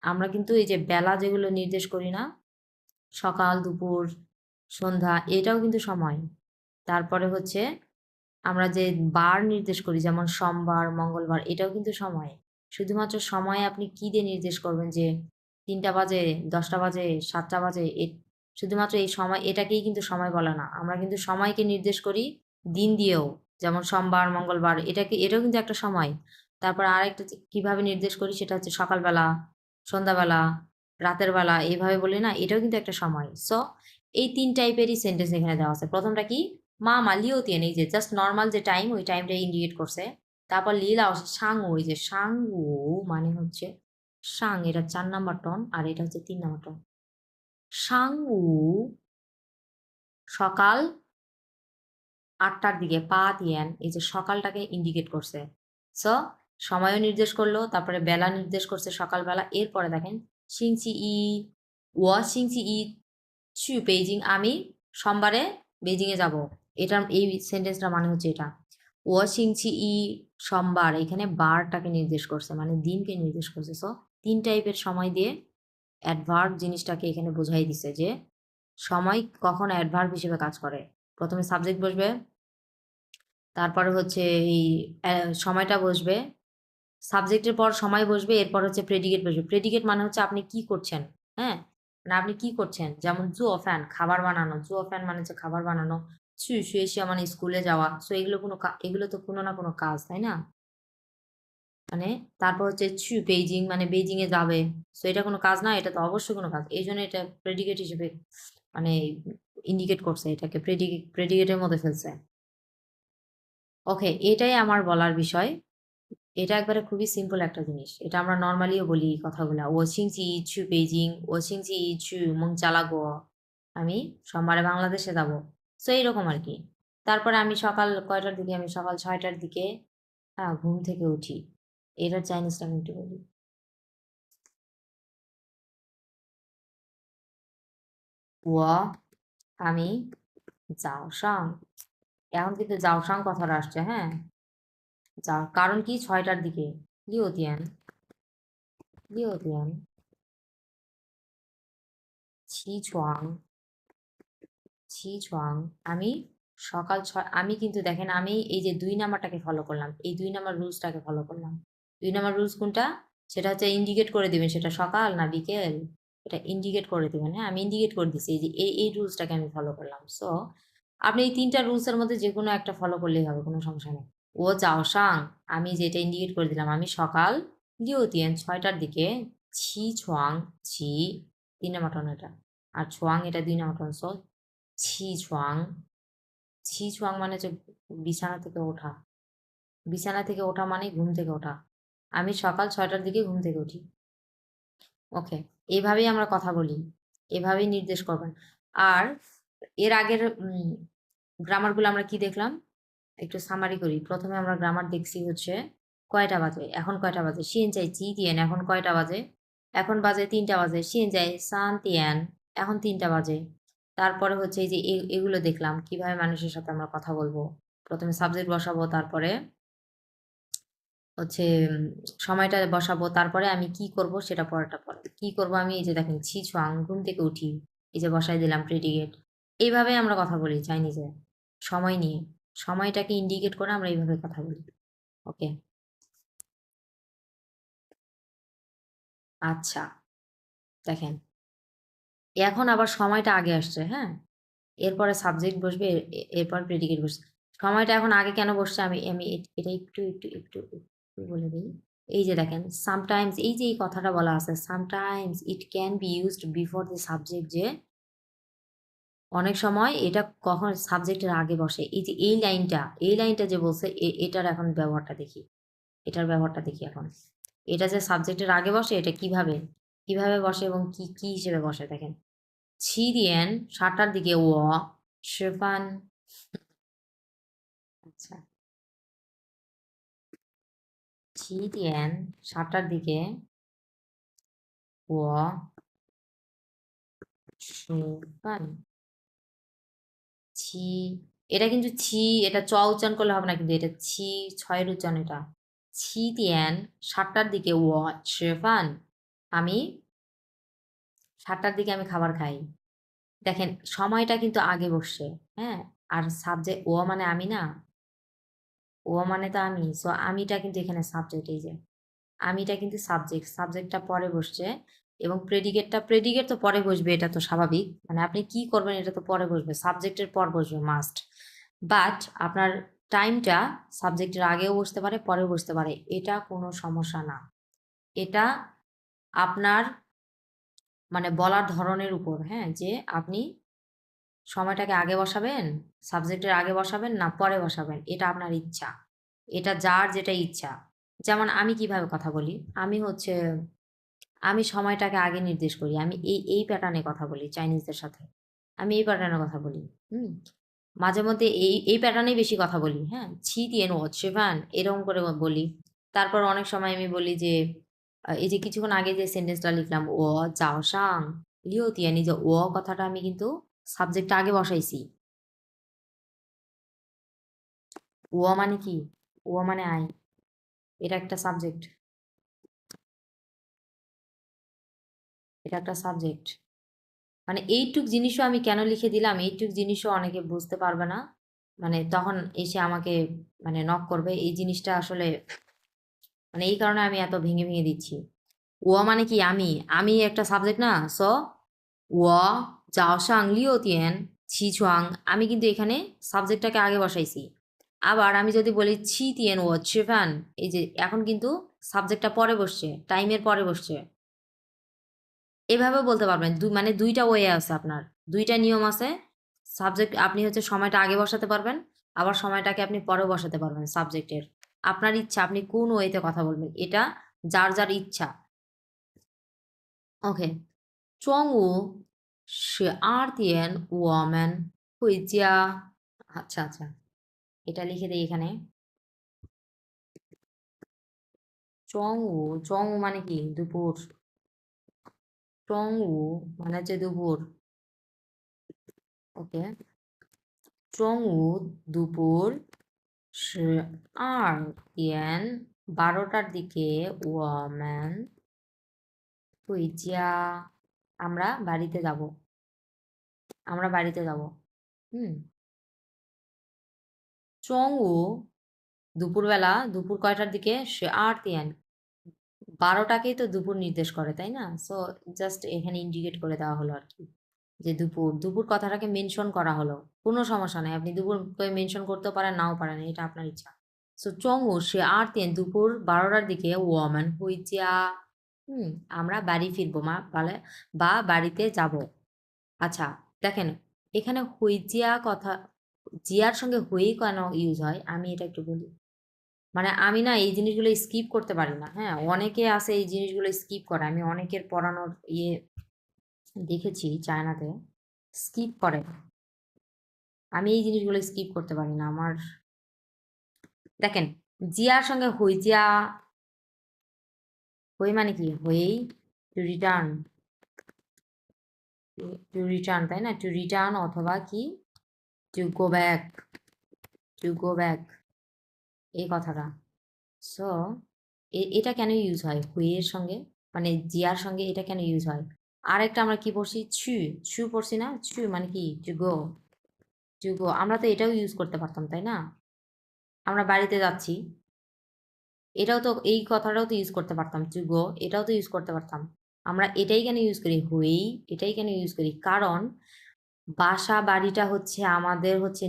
আমরা কিন্তু এই যে বেলা যেগুলো নির্দেশ করি না, সকাল দুপুর সন্ধ্যা, এটাও কিন্তু সময়। তারপরে হচ্ছে আমরা যে বার নির্দেশ করি, যেমন সোমবার মঙ্গলবার, এটাও কিন্তু সময়। শুধুমাত্র সময় আপনি কি দিয়ে নির্দেশ করবেন যে 3টা বাজে 10টা বাজে 7টা বাজে, শুধুমাত্র এই সময় এটাকেই কিন্তু সময় বলে না। আমরা কিন্তু সময়কে নির্দেশ করি দিন দিয়েও, যেমন সোমবার মঙ্গলবার, এটাও কিন্তু একটা সময়। তারপর আরেকটা কিভাবে নির্দেশ করি সেটা হচ্ছে সকালবেলা, সন্ধ্যাবেলা, রাতের বেলা, এইভাবে বলি না, এটাও কিন্তু একটা সময়। সো এই 3 টাইপেরই সেন্টেন্স এখানে দেওয়া আছে। প্রথমটা কি, মা লিও তিয়েন, এই যে জাস্ট নর্মাল যে টাইম, ওই টাইমটা ইন্ডিকেট করছে। তারপর লীলা সাংউ, ওই যে সাংউ মানে হচ্ছে সাং, এটা 4 নাম্বার টন আর এটা হচ্ছে 3 নাম্বার টন। সাংউ সকাল 8টার দিকে, পা দিয়েন, এই যে সকালটাকে ইন্ডিকেট করছে। সো সময়ও নির্দেশ করলো, তারপরে বেলা নির্দেশ করছে সকালবেলা। এরপরে দেখেন সিংচি ই, ও সিংচি ই ছু বেইজিং, আমি সোমবারে বেইজিংয়ে যাব। এটার এই সেন্টেন্সটার মানে হচ্ছে এটা। ও সিংচি ই সোমবার, এখানে বারটাকে নির্দেশ করছে, মানে দিনকে নির্দেশ করছে। সো 3 টাইপের সময় দিয়ে অ্যাডভার্ব জিনিসটাকে এখানে বোঝাই দিছে যে সময় কখন অ্যাডভার্ব হিসেবে কাজ করে। প্রথমে সাবজেক্ট বসবে, তারপরে হচ্ছে এই সময়টা বসবে, সাবজেক্টের পর সময় বসবে, এরপর হচ্ছে প্রেডিকেট বসবে। প্রেডিকেট মানে হচ্ছে আপনি কি করছেন, হ্যাঁ, মানে আপনি কি করছেন। যেমন জুও ফ্যান, খাবার বানানো, জুও ফ্যান মানে হচ্ছে খাবার বানানো। শুয়েশিয়া মানে স্কুলে যাওয়া। সো এগুলো এগুলো তো কোনো না কোনো কাজ, তাই না? মানে তারপর হচ্ছে বেইজিং মানে বেইজিং এ যাবে। সো এটা কোনো কাজ না, এটা তো অবশ্যই কোনো কাজ। এই জন্য এটা প্রেডিকেট হিসেবে মানে ইন্ডিকেট করছে, এটাকে প্রেডিকেটের মধ্যে ফেলছে। ওকে, এটাই আমার বলার বিষয়। এটা একবারে খুবই সিম্পল একটা জিনিস। এটা আমরা নর্মালিও বলি এই কথাগুলা। ও সিংচি ইচ্ছু বেইজিং, ও সিংচি ইচ্ছু মং চালাগো, আমি সোমবারে বাংলাদেশে যাব। সো এইরকম আর কি। তারপরে আমি সকাল কয়টার দিকে, আমি সকাল 6টার দিকে ঘুম থেকে উঠি। এটার চাইনিজটা আমি একটু বলি। ও, আমি যাও সাং, এখন কিন্তু যাও সাং কথাটা আসছে, হ্যাঁ। যা, কারণ কি 6টার দিকে লিওতিয়ান, লিওতিয়ান ছি ছুয়াং, ছি ছুয়াং, আমি সকাল 6, আমি কিন্তু দেখেন আমি এই যে 2 নাম্বারটাকে ফলো করলাম, এই 2 নাম্বার রুলসটাকে ফলো করলাম। 2 নাম্বার রুলস কোনটা, সেটা হচ্ছে ইন্ডিকেট করে দিবেন সেটা সকাল না বিকেল, এটা ইন্ডিকেট করে দিবেন। হ্যাঁ, আমি ইন্ডিকেট করে দিচ্ছি, এই যে এই রুলসটাকে আমি ফলো করলাম। সো আপনি এই 3টা রুলসের মধ্যে যে কোনো একটা ফলো করলেই হবে, কোনো সমস্যা নেই। ও যাও সাং, আমি যেটা ইন্ডিকেট করে দিলাম, আমি সকাল লিওতিয়ান 6টার দিকে, ছি ছুয়াং, ছি 3 নাম্বার টন এটা, আর ছুয়াং এটা 2 নাম্বার টন। সো ছি ছুয়াং, ছি ছুয়াং মানে হচ্ছে বিছানা থেকে ওঠা। বিছানা থেকে ওঠা মানে ঘুম থেকে ওঠা। আমি সকাল 6টার দিকে ঘুম থেকে উঠি। ওকে, এভাবেই আমরা কথা বলি, এভাবেই নির্দেশ করবেন। আর এর আগের গ্রামারগুলো আমরা কি দেখলাম, একটু সামারি করি। প্রথমে আমরা গ্রামার দেখছি হচ্ছে কয়টা বাজে, এখন কয়টা বাজে, শিন চাই চি তিয়ান, এখন কয়টা বাজে, এখন বাজে 3টা বাজে, শিন চাই সান তিয়ান, এখন 3টা বাজে। তারপরে হচ্ছে এই যে এগুলো দেখলাম কিভাবে মানুষের সাথে আমরা কথা বলবো। প্রথমে সাবজেক্ট বসাবো, তারপরে হচ্ছে সময়টা বসাবো, তারপরে আমি কি করব সেটা পরেরটা পরে কি করব। আমি এই যে দেখেন ছি ছুয়াং, ঘুম থেকে উঠি, এই যে বসাই দিলাম প্রেডিকেট। এইভাবে আমরা কথা বলি চাইনিজে সময় নিয়ে। সময়টাকে ইন্ডিকেট করে আমরা এইভাবে কথা বলি। ওকে, আচ্ছা দেখেন এখন আবার সময়টা আগে আসছে, হ্যাঁ, এরপরে সাবজেক্ট বসবে, এরপর প্রেডিকেট বসছে। সময়টা এখন আগে কেন বসছে আমি আমি এটা একটু বলে দিই। এই যে দেখেন সামটাইমস, এই যে এই কথাটা বলা আছে, sometimes it can be used before the subject, যে অনেক সময় এটা কখন সাবজেক্টের আগে বসে। এই যে এই লাইনটা যে বলছে, এটার এখন ব্যবহারটা দেখি, এটার ব্যবহারটা দেখি এখন। এটা যে সাবজেক্টের আগে বসে, এটা কিভাবে কিভাবে বসে এবং কি কি হিসেবে বসে দেখেন। 7点 7টার দিকে吃饭, আচ্ছা 7点 7টার দিকে 吃饭, ছি, এটা কিন্তু ছি, এটা চ উচ্চারণ করলে হবে না, কিন্তু এটা ছি, ছয়ের উচ্চারণ এটা। 7点 7টার দিকে 吃饭, আমি 7টার দিকে আমি খাবার খাই। দেখেন সময়টা কিন্তু আগে বসছে, হ্যাঁ, আর সাবজেক্ট মানে আমি না, মানে তো আমি, সো আমিটা কিন্তু এখানে সাবজেক্ট। এই যে আমিটা কিন্তু সাবজেক্টটা পরে বসছে, এবং প্রেডিকেট তো পরে বসবে, এটা তো স্বাভাবিক, মানে আপনি কি করবেন এটা তো পরে বসবে, সাবজেক্টের পর বসবে মাস্ট। বাট আপনার টাইমটা সাবজেক্টের আগেও বসতে পারে, পরেও বসতে পারে, এটা কোনো সমস্যা না। এটা আপনার মানে বলার ধরনের উপর, হ্যাঁ, যে আপনি সময়টাকে আগে বসাবেন, সাবজেক্টের আগে বসাবেন না পরে বসাবেন, এটা আপনার ইচ্ছা, এটা যার যেটা ইচ্ছা। যেমন আমি কিভাবে কথা বলি, আমি সময়টাকে আগে নির্দেশ করি, আমি এই প্যাটার্নে কথা বলি চাইনিজদের সাথে, আমি এই প্যাটার্নে কথা বলি। হুম, মাঝে মধ্যে এই প্যাটার্নেই বেশি কথা বলি, হ্যাঁ, ছি দিয়ে নো ফ্যান এরকম করে বলি। তারপর অনেক সময় আমি বলি যে এই যে কিছুক্ষণ আগে যে সেন্টেন্সটা লিখলাম, যাও সাং লিও তিয়ানি, যে কথাটা আমি কিন্তু সাবজেক্টটা আগে বসাইছি। মানে কি, মানে আয়, এটা একটা সাবজেক্ট, এটা একটা সাবজেক্ট। মানে এইটুক জিনিসও আমি কেন লিখে দিলাম, এইটুক জিনিসও অনেকে বুঝতে পারবে না, মানে তখন এসে আমাকে মানে নক করবে, এই জিনিসটা আসলে মানে এই কারণে আমি এত ভেঙে ভেঙে দিচ্ছি। মানে কি, আমি একটা সাবজেক্ট না, সো ও যাও সাং লিও তিয়ান ছি ছুয়াং, আমি কিন্তু এখানে সাবজেক্টটাকে আগে বসাইছি। আবার আমি যদি বলি ছি তিয়ান ফ্যান, এই যে এখন কিন্তু সাবজেক্টটা পরে বসছে, টাইমের পরে বসছে। এভাবে বলতে পারবেন, মানে দুইটা ওয়ে আছে আপনার, দুইটা নিয়ম আছে। সাবজেক্ট আপনি হচ্ছে সময়টা আগে বসাতে পারবেন, আবার সময়টাকে আপনি পরে বসাতে পারবেন সাবজেক্টের। আপনার ইচ্ছা আপনি কোন ওয়েতে কথা বলবেন, এটা যার যার ইচ্ছা। ওকে, 中午12点 ওয়ামেন হুইজিয়া, আচ্ছা আচ্ছা, এটা লিখে দিই এখানে। চং মানে কি দুপুর, চং মানে হচ্ছে দুপুর। ওকে, চং দুপুর, 12点 12টার দিকে ওয়ামেন হুইজিয়া, আমরা বাড়িতে যাব, আমরা বাড়িতে যাব। হুম, চং দুপুরবেলা, দুপুর কয়টার দিকে, 12点 12টাকেই তো দুপুর নির্দেশ করে, তাই না? সো জাস্ট এখানে ইন্ডিকেট করে দেওয়া হলো আর কি, যে দুপুর, দুপুর কথাটাকে মেনশন করা হলো। কোনো সমস্যা নাই, আপনি দুপুর মেনশন করতেও পারেন নাও পারেন, এটা আপনার ইচ্ছা। সো চংউ 12点 দুপুর 12টার দিকে ওয়ামান হুইজিয়া, আমরা বাড়ি ফিরবো বা বাড়িতে যাব। আচ্ছা দেখেন, এখানে হুইজিয়া কথা, জিয়ার সঙ্গে হুই কেন ইউজ হয় আমি এটা একটু বলি। মানে আমি না এই জিনিসগুলো স্কিপ করতে পারি না, হ্যাঁ, অনেকে আছে এই জিনিসগুলো স্কিপ করে, আমি অনেকের পড়ানোর দেখেছি চায়নাতে স্কিপ করে, আমি এই জিনিসগুলো স্কিপ করতে পারি না আমার। দেখেন জিয়ার সঙ্গে হুইজিয়া, হুই মানে কি, হুই টু রিটার্ন, তাই না, টু রিটার্ন অথবা কি to go back, to go back, এই কথাটা। সো এটা কেন ইউজ হয় হুইয়ের সঙ্গে, মানে জিয়ার সঙ্গে এটা কেন ইউজ হয়। আরেকটা আমরা কি পড়ছি, ছু, ছু পড়ছি না, ছু মানে কি টু গো, টু গো আমরা তো এটাও ইউজ করতে পারতাম তাই না? আমরা বাড়িতে যাচ্ছি, এটাও তো এই কথাটাও তো ইউজ করতে পারতাম, টু গো এটাও তো ইউজ করতে পারতাম। আমরা এটাই কেন ইউজ করি, হুই এটাই কেন ইউজ করি, কারণ বাসা বাড়িটা হচ্ছে আমাদের হচ্ছে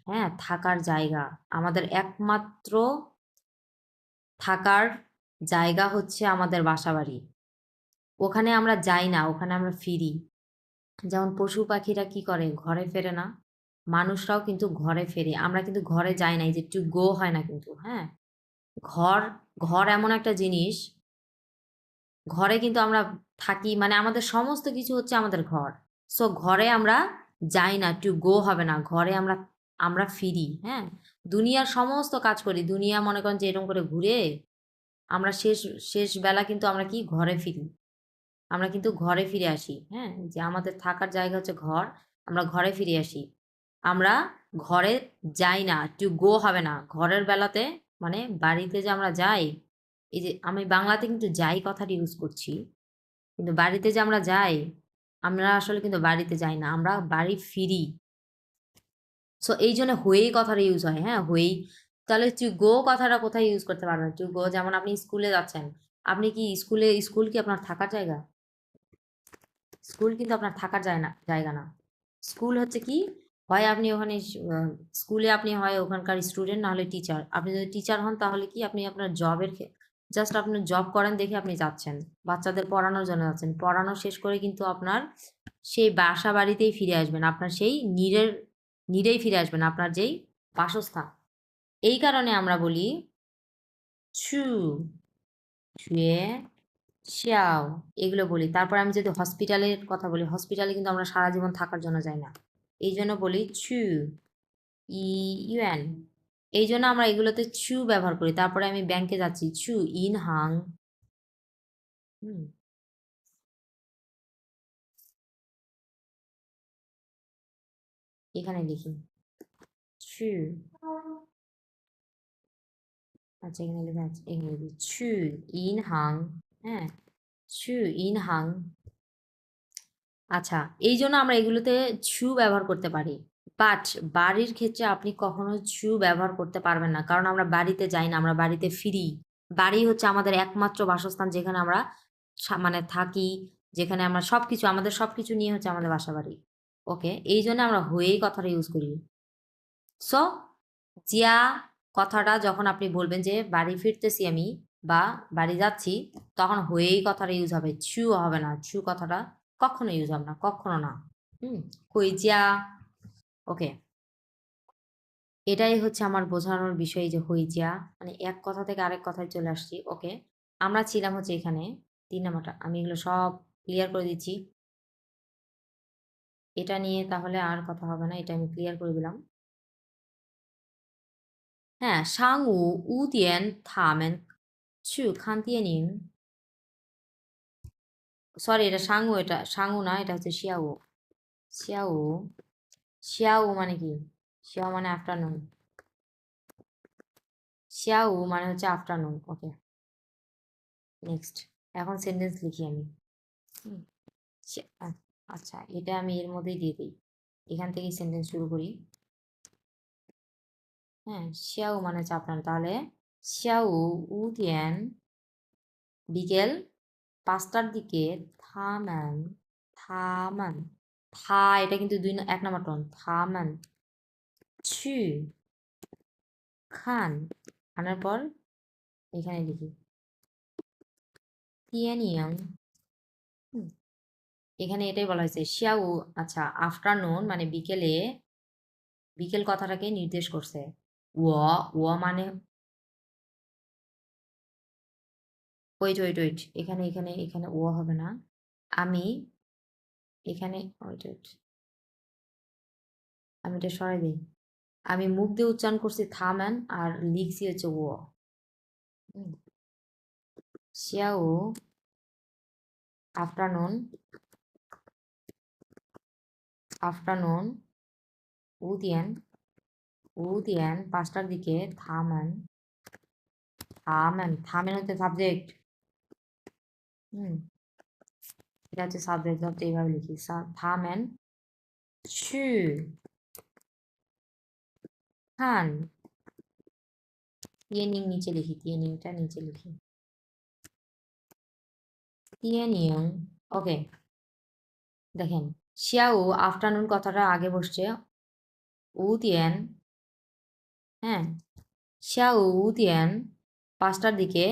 হ্যাঁ, থাকার জায়গা। আমাদের একমাত্র থাকার জায়গা হচ্ছে আমাদের বাসা বাড়ি। ওখানে আমরা যাই না, ওখানে আমরা ফিরি। যেমন পশু পাখিরা কি করে, ঘরে ফেরে না, মানুষরাও কিন্তু ঘরে ফেরে, আমরা কিন্তু ঘরে যাই না, এই যে টু গো হয় না কিন্তু, হ্যাঁ। ঘর ঘর এমন একটা জিনিস, ঘরে কিন্তু আমরা থাকি, মানে আমাদের সমস্ত কিছু হচ্ছে আমাদের ঘর। সো ঘরে আমরা যাই না, টু গো হবে না, ঘরে আমরা আমরা ফিরি, হ্যাঁ। দুনিয়ার সমস্ত কাজ করি, দুনিয়া মনে করেন যে এরকম করে ঘুরে আমরা শেষ শেষ বেলা কিন্তু আমরা কি ঘরে ফিরি, আমরা কিন্তু ঘরে ফিরে আসি, হ্যাঁ। যে আমাদের থাকার জায়গা হচ্ছে ঘর, আমরা ঘরে ফিরে আসি। আমরা ঘরে যাই না, টু গো হবে না ঘরের বেলাতে, মানে বাড়িতে যে আমরা যাই, এই যে আমি বাংলাতে কিন্তু যাই কথাটি ইউজ করছি, কিন্তু বাড়িতে যে আমরা যাই, আমরা আসলে কিন্তু বাড়িতে যাই না, আমরা বাড়ি ফিরি। সো এই জন্য হয়েই কথাটা ইউজ হয়, হ্যাঁ, হয়েই। তাহলে টু গো কথাটা কোথায় ইউজ করতে পারবেন, টু গো যেমন আপনি স্কুলে যাচ্ছেন, আপনি কি স্কুল কি আপনার থাকার জায়গা? স্কুল কিন্তু আপনার থাকার জায়গা না। স্কুল হচ্ছে কি, হয় আপনি ওখানে স্কুলে আপনি হয় ওখানকার স্টুডেন্ট, না হলে টিচার। আপনি যদি টিচার হন তাহলে কি আপনি আপনার জাস্ট আপনি জব করেন দেখে আপনি যাচ্ছেন, বাচ্চাদের পড়ানোর জন্য যাচ্ছেন, পড়ানো শেষ করে কিন্তু আপনার সেই বাসা বাড়িতেই ফিরে আসবেন, আপনার সেই নিরেই ফিরে আসবেন, আপনার যেই বাসস্থান। এই কারণে আমরা বলি ছু, ছুঁয়ে, শ্যাও, এগুলো বলি। তারপর আমি যদি হসপিটালের কথা বলি, হসপিটালে কিন্তু আমরা সারা জীবন থাকার জন্য যাই না, এই জন্য বলি ছু, ইউএন। এই জন্য আমরা এগুলোতে ছু ব্যবহার করি। তারপরে আমি ব্যাংকে যাচ্ছি, ছু ইন হাং। হুম, এখানে লিখি ছু। আচ্ছা, এখানে লেখা আছে, এখানে লিখি ছু ইন হাং, হ্যাঁ, ছু ইন হাং। আচ্ছা, এই জন্য আমরা এগুলোতে ছু ব্যবহার করতে পারি। বাট বাড়ির ক্ষেত্রে আপনি কখনো ছু ব্যবহার করতে পারবেন না, কারণ আমরা বাড়িতে যাই না, আমরা বাড়িতে ফিরি। বাড়ি হচ্ছে আমাদের একমাত্র বাসস্থান, যেখানে আমরা মানে থাকি, যেখানে আমরা সবকিছু, আমাদের সবকিছু নিয়ে হচ্ছে আমাদের বাসা বাড়ি। ওকে, এই জন্য আমরা হয়েই কথাটা ইউজ করি। সো জিয়া কথাটা যখন আপনি বলবেন যে বাড়ি ফিরতেছি আমি, বা বাড়ি যাচ্ছি, তখন হয়েই কথাটা ইউজ হবে, ছু হবে না, ছু কথাটা কখনো ইউজ হবে না, কখনো না। হুম, কই জিয়া। ওকে, এটাই হচ্ছে আমার বোঝানোর বিষয়, যে হইজিয়া মানে এক কথা থেকে আরেক কথায় চলে আসছি। ওকে, আমরা ছিলাম হচ্ছে এখানে 3 নাম্বারটা, আমি এগুলো সব ক্লিয়ার করে দিচ্ছি। এটা নিয়ে তাহলে আর কথা হবে না, এটা আমি ক্লিয়ার করে দিলাম। হ্যাঁ, সাংউ উদিয়েন থামেন ছু খান তিয়েনিং। সরি, এটা সাংউ, এটা সাংউ না, এটা হচ্ছে শিয়াও। শিয়াও, শিয়াও মানে কি, শিয়াও মানে আফটারনুন, শিয়াও মানে হচ্ছে আফটারনুন। ওকে, নেক্সট। এখন সেন্টেন্স লিখি আমি। হুম, আচ্ছা, এটা আমি এর মধ্যেই দিয়ে দিই, এখান থেকেই সেন্টেন্স শুরু করি। হ্যাঁ, শিয়াও মানে হচ্ছে আপনার, তাহলে শিয়াও উদিয়েন, বিকেল 5টার দিকে, থামান, থামান, থা এটা কিন্তু 1 নম্বর টোন, থামান ছু খান, খানের পর এখানে লিখি তিয়ানিয়াং। এখানে এটাই বলা হয়েছে শিয়াও। আচ্ছা, আফটারনুন মানে বিকেলে, বিকেল কথাটাকে নির্দেশ করছে। ও, ও মানে, ওয়েট ওয়েট ওয়েট, এখানে এখানে এখানে ও হবে না, আমি এখানে ওয়েট ওয়েট, আমি এটা সরাই দিই। আমি মুখ দিয়ে উচ্চারণ করছি থামান, আর লিখছি হচ্ছে ও। শিয়াও আফটারনুন, আফটারনুন উদিয়ান, উদিয়ান 5টার দিকে, থামান, থামান, থামেন হচ্ছে সাবজেক্ট। হুম, এটা হচ্ছে সাবজেক্ট, এইভাবে লিখি থামেন ছু খান তিয়েনিং নিচে লিখি, তিয়েনিংটা নিচে লিখি, তিয়েনিং। ওকে, দেখেন শিয়াও আফটারনুন কথাটা আগে বসছে, উদিয়েন, হ্যাঁ, শিয়াও উদিয়েন 5টার দিকে,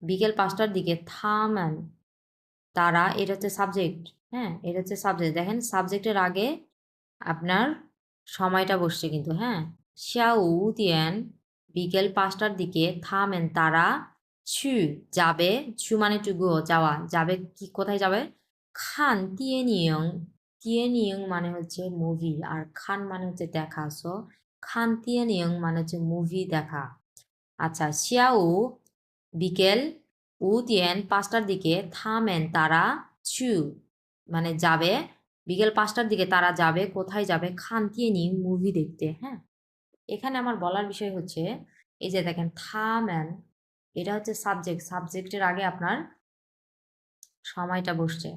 বিকেল 5টার দিকে, থামেন তারা, এটা হচ্ছে সাবজেক্ট, হ্যাঁ, এটা হচ্ছে সাবজেক্ট। দেখেন সাবজেক্টের আগে আপনার সময়টা বসছে কিন্তু, হ্যাঁ, শিয়াও উদিয়েন বিকেল 5টার দিকে, থামেন তারা, ছু যাবে, ছু মানে টু গো যাওয়া, যাবে কি কোথায় যাবে, খান তিয়েনিয়ং, তিয়েনিয়ং মানে হচ্ছে মুভি, আর খান মানে হচ্ছে দেখা, সো খান তিয়েনিয়ং মানে হচ্ছে মুভি দেখা। আচ্ছা, শিয়াও বিকেল, উদিয়েন 5টার দিকে, থামেন তারা, ছু মানে যাবে, বিকেল 5টার দিকে তারা যাবে, কোথায় যাবে, খান তিয়েনিং মুভি দেখতে, হ্যাঁ। এখানে আমার বলার বিষয় হচ্ছে এই যে দেখেন থামেন, এটা হচ্ছে সাবজেক্ট, সাবজেক্টের আগে আপনার সময়টা বসছে,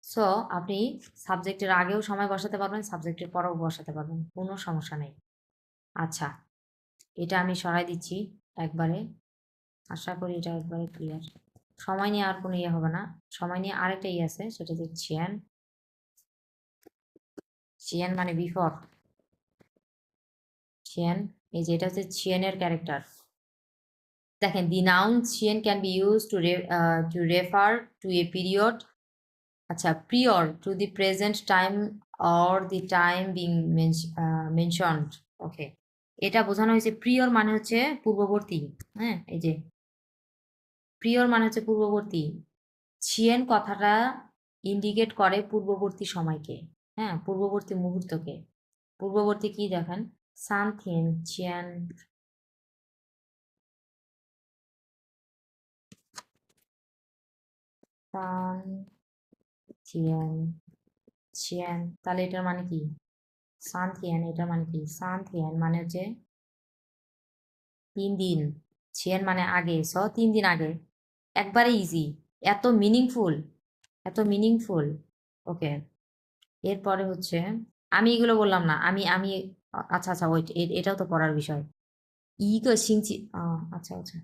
সো আপনি সাবজেক্টের আগেও সময় বসাতে পারবেন, সাবজেক্টের পরেও বসাতে পারবেন, কোনো সমস্যা নেই। আচ্ছা, এটা আমি সরাই দিচ্ছি একবারে, আশা করি এটা একবারে ক্লিয়ার। সময় নিয়ে আর কোনো ইয়ে হবে না, সময় নিয়ে আরেকটা ইয়ে আছে, সেটা হচ্ছে চিয়ান, চিয়ান মানে বিফোর, চিয়ান, এই যে এটা হচ্ছে চিয়ানের ক্যারেক্টার। দেখেন দি নাউন চিয়ান can be use to refer to a period, আচ্ছা, prior to the present time or the time being mentioned. Okay, এটা বোঝানো হয়েছে, প্রিয়র মানে হচ্ছে পূর্ববর্তী, হ্যাঁ, এই যে প্রিয়র মানে হচ্ছে পূর্ববর্তী, ছিয়েন কথাটা ইন্ডিকেট করে পূর্ববর্তী সময়কে, হ্যাঁ, পূর্ববর্তী মুহূর্তকে। পূর্ববর্তী কি দেখেন, সানথিয়েন চিয়ান, সান থিয়েন, চিয়ান, তাহলে এটার মানে কি, সানথিয়েন, এটার মানে কি, সানথিয়েন মানে হচ্ছে 3 দিন, ছিয়েন মানে আগে, 3 দিন আগে, একবারে ইজি, এত মিনিংফুল, এত মিনিংফুল। ওকে, এরপরে হচ্ছে আমি এগুলো বললাম না, আমি আচ্ছা আচ্ছা ওইট, এটাও তো পড়ার বিষয়, ইগো সিংচি, আচ্ছা আচ্ছা,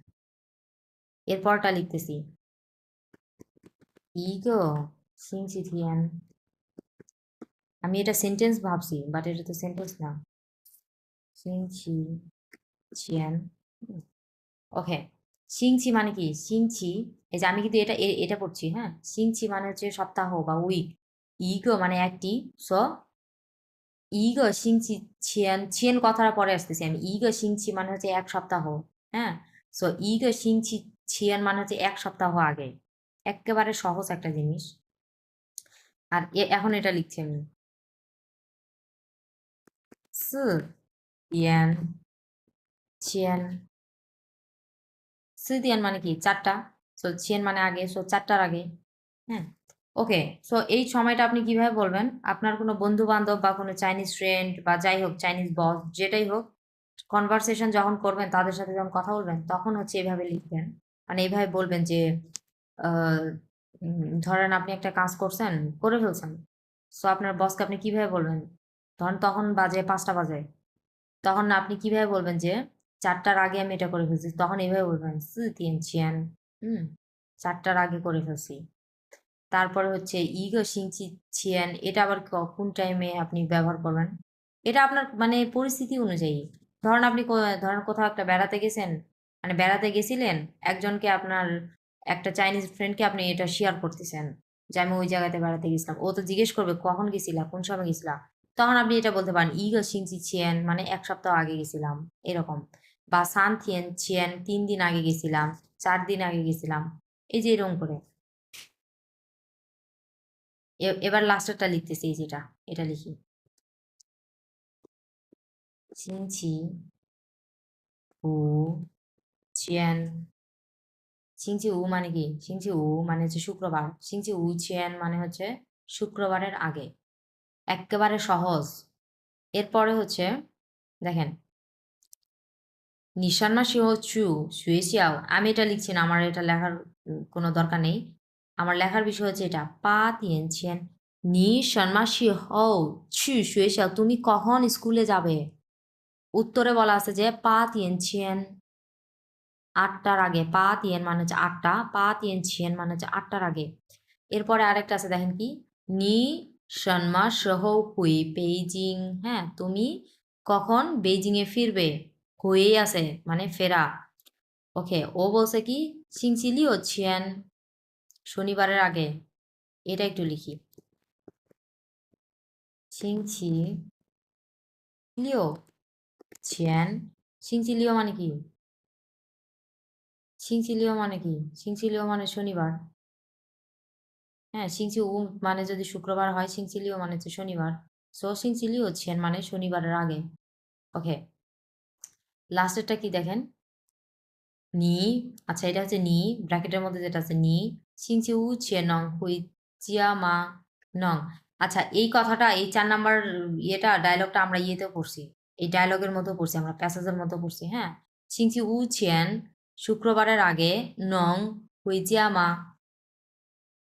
এরপরটা লিখতেছি, ইগো সিংচি থিয়ান, আমি এটা সেন্টেন্স ভাবছি, বাট এটা তো সেন্টেন্স না, সিংচি ছিয়ান, ওকে, সিংচি মানে কি, সিংচি, এই যে আমি কিন্তু এটা পড়ছি, হ্যাঁ, সিংচি মানে হচ্ছে সপ্তাহ বা উইক, ইগো মানে একটি, সো ইগো সিংচি ছিয়ান, ছিয়ান কথাটা পরে আসতেছি আমি, ইগো সিংচি মানে হচ্ছে 1 সপ্তাহ, হ্যাঁ, সো ইগো সিংচি ছিয়ান মানে হচ্ছে 1 সপ্তাহ আগে, একেবারে সহজ একটা জিনিস। আর এখন এটা লিখছি আমি, সি তিয়ান ছিয়ান, সি তিয়ান মানে কি 4টা, সো ছিয়ান মানে আগে, সো 4টার আগে, হ্যাঁ। ওকে, সো এই সময়টা আপনি কিভাবে বলবেন, আপনার কোনো বন্ধু বান্ধব বা কোনো চাইনিজ ফ্রেন্ড বা যাই হোক, চাইনিজ বস যেটাই হোক, কনভারসেশন যখন করবেন, তাদের সাথে যখন কথা বলবেন, তখন হচ্ছে এভাবে লিখবেন, মানে এইভাবে বলবেন যে আহ, ধরেন আপনি একটা কাজ করছেন, করে ফেলছেন, সো আপনার বসকে আপনি কিভাবে বলবেন, ধরেন তখন বাজে 5টা বাজে, তখন আপনি কিভাবে বলবেন যে 4টার আগে আমি এটা করে ফেলছি, তখন এইভাবে বলবেন সি তিন ছিয়ান, হুম, 4টার আগে করে ফেলছি। তারপরে হচ্ছে ইগো সিংচি ছিয়ান, এটা আবার কোন টাইমে আপনি ব্যবহার করবেন, এটা আপনার মানে পরিস্থিতি অনুযায়ী, ধরেন আপনি ধরেন কোথাও একটা বেড়াতে গেছেন, মানে বেড়াতে গেছিলেন, একজনকে আপনার একটা চাইনিজ ফ্রেন্ডকে আপনি এটা শেয়ার করতেছেন যে আমি ওই জায়গাতে বেড়াতে গেছিলাম, ও তো জিজ্ঞেস করবে কখন গেছিলা, কোন সময় গেছিলা, তখন আপনি এটা বলতে পারেন ইগো সিংচি ছিয়ান মানে 1 সপ্তাহ আগে গেছিলাম, এরকম, বা সান থিয়েন ছিয়ান 3 দিন আগে গেছিলাম, 4 দিন আগে গেছিলাম, এই যে এরকম করে। এবার লাস্টেরটা লিখতেছি, এই যেটা, এটা লিখি, সিনচি উ চিয়ান, সিংচি উ মানে কি, সিংচি উ মানে হচ্ছে শুক্রবার, সিংচি উ চিয়ান মানে হচ্ছে শুক্রবারের আগে, একেবারে সহজ। এরপরে হচ্ছে দেখেন, নিশান্মা শিও চু শুয়েছিয়াও, আমি এটা লিখছি না, আমার এটা লেখার কোনো দরকার নেই, আমার লেখার বিষয় হচ্ছে এটা, পা তিয়েনছেন নি শর্মা শি হও ছু শুয়েছিয়াও, তুমি কখন স্কুলে যাবে, উত্তরে বলা আছে যে পা তিয়েন ছিয়েন, 8টার আগে। পা তিয়েন মানে হচ্ছে 8টা, পা তিয়েন ছিয়েন মানে হচ্ছে 8টার আগে। এরপরে আরেকটা আছে দেখেন কি, নি সন্মা সহ হুই বেইজিং। হ্যাঁ, তুমি কখন বেইজিং এ ফিরবে? হুই আছে মানে ফেরা। ওকে, ও বলছে কি সিংচিলিও ছিয়েন, শনিবারের আগে। এটা একটু লিখি, সিংচি লিও ছিয়েন। সিংচিলিও মানে কি? সিংচিলিও মানে কি? সিংচিলিও মানে শনিবার। হ্যাঁ, সিংচি উ মানে যদি শুক্রবার হয়, সিংচিলিও মানে হচ্ছে শনিবার। সো সিংচিলিও ছিয়েন মানে শনিবারের আগে। ওকে, লাস্টেরটা কি দেখেন, নি। আচ্ছা, এটা হচ্ছে নি, ব্র্যাকেটের মধ্যে যেটা আছে নি সিংচি উ ছিয়ে নং হুই চিয়া মা নং। আচ্ছা, এই কথাটা, এই 4 নাম্বার ইয়েটা, ডায়লগটা আমরা ইয়েতেও পড়ছি, এই ডায়লগের মতো পড়ছি আমরা, প্যাসেজের মতো পড়ছি। হ্যাঁ, সিংচি উ ছিয়েন শুক্রবারের আগে, নং হুই চিয়া মা।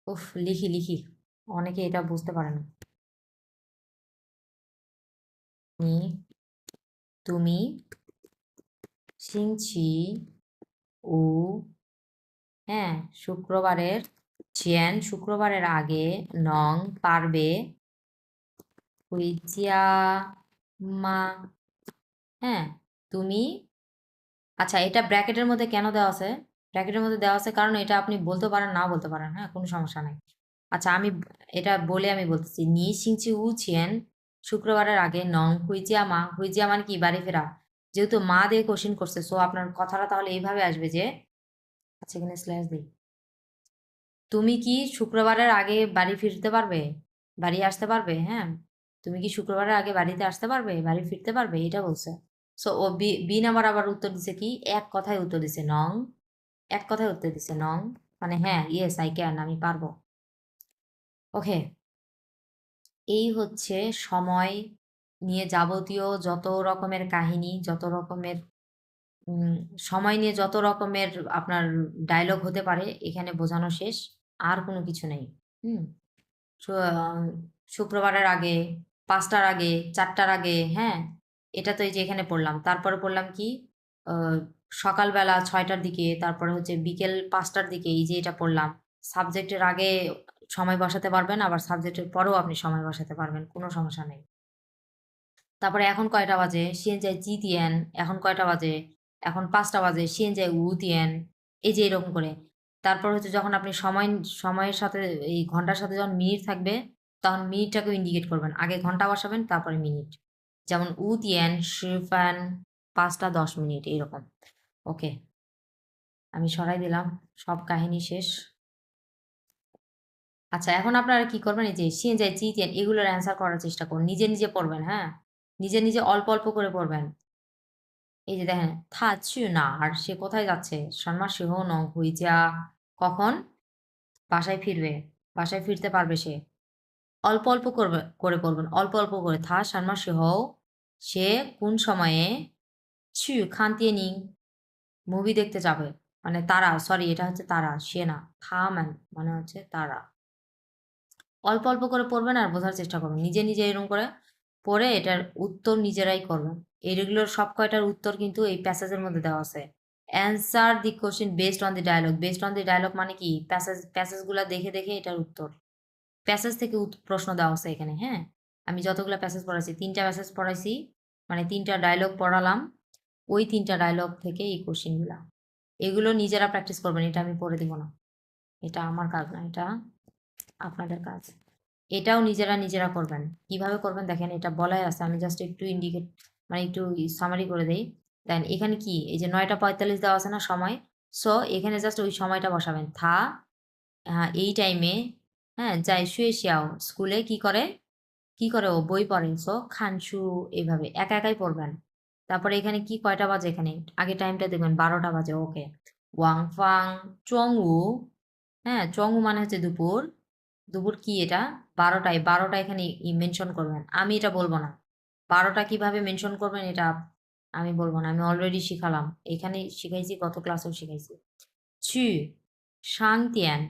উফ, লিখি লিখি, অনেকে এটা বুঝতে পারে না। নি তুমি সিংচি উ, হ্যাঁ, শুক্রবারের, ছিয়েন শুক্রবারের আগে, নং পারবে, হুইচিয়া মা, হ্যাঁ তুমি। আচ্ছা, এটা ব্র্যাকেটের মধ্যে কেন দেওয়া আছে? ব্র্যাকেটের মধ্যে দেওয়া আছে কারণ এটা আপনি বলতে পারেন, না বলতে পারেন, হ্যাঁ, কোনো সমস্যা নাই। আচ্ছা, আমি এটা বলে আমি বলতেছি, নি সিংচি উ ছিয়েন শুক্রবারের আগে, নং হুইজিয়া মা। হুইজিয়া মানে কি? বাড়ি ফেরা। যেহেতু মা দিয়ে কোশ্চিন করছে, সো আপনার কথাটা তাহলে এইভাবে আসবে যে, আচ্ছা এখানে স্ল্যাশ দিই, তুমি কি শুক্রবারের আগে বাড়ি ফিরতে পারবে? বাড়ি আসতে পারবে? হ্যাঁ, তুমি কি শুক্রবারের আগে বাড়িতে আসতে পারবে, বাড়ি ফিরতে পারবে, এটা বলছে। সো ও বি বি নাম্বার আবার উত্তর দিছে কি, এক কথায় উত্তর দিছে নং। এক কথায় উত্তর দিছে নং, মানে হ্যাঁ, ইয়েস আই ক্যান, আমি পারবো। ওকে, এই হচ্ছে সময় নিয়ে যাবতীয় যত রকমের কাহিনী, যত রকমের উম, সময় নিয়ে যত রকমের আপনার ডায়লগ হতে পারে এখানে বোঝানো শেষ। আর কোনো কিছু নেই। হুম, আহ, শুক্রবারের আগে, 5টার আগে, 4টার আগে। হ্যাঁ, এটা তো এই যে এখানে পড়লাম, তারপরে পড়লাম কি, আহ, সকালবেলা 6টার দিকে, তারপরে হচ্ছে বিকেল 5টার দিকে, এই যে এটা পড়লাম। সাবজেক্টের আগে সময় বসাতে পারবেন, আবার সাবজেক্টের পরেও আপনি সময় বসাতে পারবেন, কোনো সমস্যা নেই। তারপরে এখন কয়টা বাজে, সিয়েনজাই জি তিয়ান, এখন কয়টা বাজে, এখন 5টা বাজে, সিয়েনজাই উ তিয়ান। এই যে এরকম করে। তারপর হচ্ছে যখন আপনি সময়ের সাথে, এই ঘন্টার সাথে যখন মিনিট থাকবে, তখন মিনিটটাকেও ইন্ডিকেট করবেন, আগে ঘন্টা বসাবেন তারপরে মিনিট। যেমন উ তিয়ান শিফান, 5টা 10 মিনিট এইরকম। ওকে, আমি সরাই দিলাম, সব কাহিনী শেষ। আচ্ছা, এখন আপনারা কি করবেন, এই যে সিয়েনজাই জি তিয়ান এগুলোর অ্যান্সার করার চেষ্টা করুন, নিজে নিজে পড়বেন। হ্যাঁ, নিজে নিজে অল্প অল্প করে পড়বেন। এই যে দেখেন, থা চু না, আর সে কোথায় যাচ্ছে, সন্মা সিংহ নং হুইজা, কখন বাসায় ফিরবে, বাসায় ফিরতে পারবে সে। অল্প অল্প করে করবেন, অল্প অল্প করে। থা সন্মা সিংহ, সে কোন সময়ে, চু খান দিয়ে নিং, মুভি দেখতে যাবে, মানে তারা, সরি এটা হচ্ছে তারা, সে না, থা মানে হচ্ছে তারা। অল্প অল্প করে পড়বেন আর বোঝার চেষ্টা করবেন, নিজে নিজে এরকম করে পড়ে এটার উত্তর নিজেরাই করবেন। এইগুলোর সব কয়টার উত্তর কিন্তু এই প্যাসেজের মধ্যে দেওয়া আছে। Answer the question based on the dialogue. Based on the dialogue মানে কি, প্যাসেজগুলো দেখে দেখে এটার উত্তর, প্যাসেজ থেকে প্রশ্ন দেওয়া আছে এখানে। হ্যাঁ, আমি যতগুলো প্যাসেজ পড়াইছি, 3টা প্যাসেজ পড়াইছি, মানে 3টা ডায়লগ পড়ালাম, ওই 3টা ডায়লগ থেকে এই কোশ্চেনগুলা। এগুলো নিজেরা প্র্যাকটিস করবেন, এটা আমি পড়ে দিব না, এটা আমার কাজ না, এটা আপনাদের কাজ। এটাও নিজেরা নিজেরা করবেন। কিভাবে করবেন দেখেন, এটা বলাই আছে, আমি জাস্ট একটু ইন্ডিকেট, মানে একটু সামারি করে দেই। দেন এখানে কি, এই যে 9টা 45 দেওয়া আছে না সময়, সো এখানে জাস্ট ওই সময়টা বসাবেন। হ্যাঁ, এই টাইমে, হ্যাঁ, যাই শুয়ে শিয়াও, স্কুলে কি করে, কি করে ও বই পড়ে, সো খানসু, এইভাবে একা একাই পড়বেন। তারপরে এখানে কি কয়টা বাজে, এখানে আগে টাইমটা দেখবেন, 12টা বাজে। ওকে, ওয়াংফাং চংউ, হ্যাঁ, চংউ মানে হচ্ছে দুপুর। দুপুর কি এটা, 12টায়, 12টা এখানে মেনশন করবেন, আমি এটা বলবো না। 12টা কিভাবে মেনশন করবেন এটা আমি বলবো না, আমি অলরেডি শিখালাম, এখানে শিখাইছি, গত ক্লাসেও শিখাইছি। চু শাংতিয়ান,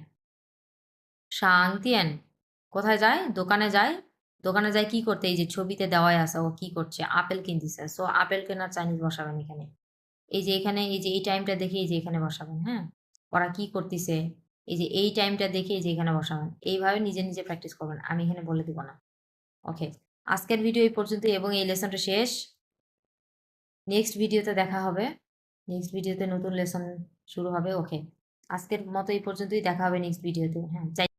শাংতিয়ান কোথায় যায়, দোকানে যায়, দোকানে যায় কি করতে, এই যে ছবিতে দেওয়াই আছে, ও কি করছে, আপেল কিনতেছে, সো আপেল কেনার চাইনিজ বসাবেন এখানে। এই যে এখানে এই যে এই টাইমটা দেখে এই যে এখানে বসাবেন, হ্যাঁ? ওরা কি করতেছে, এই যে এই টাইমটা দেখে এই যে এখানে বসাবেন। এইভাবে নিজে, নিজে প্র্যাকটিস করবেন। আমি এখানে বলে দিব না। ওকে। আজকের ভিডিও এই পর্যন্তই এবং এই লেসনটা শেষ। নেক্সট ভিডিওতে দেখা হবে। নেক্সট ভিডিওতে নতুন লেসন শুরু হবে। ওকে। আজকের মতো এই পর্যন্তই, দেখা হবে নেক্সট ভিডিওতে। হ্যাঁ।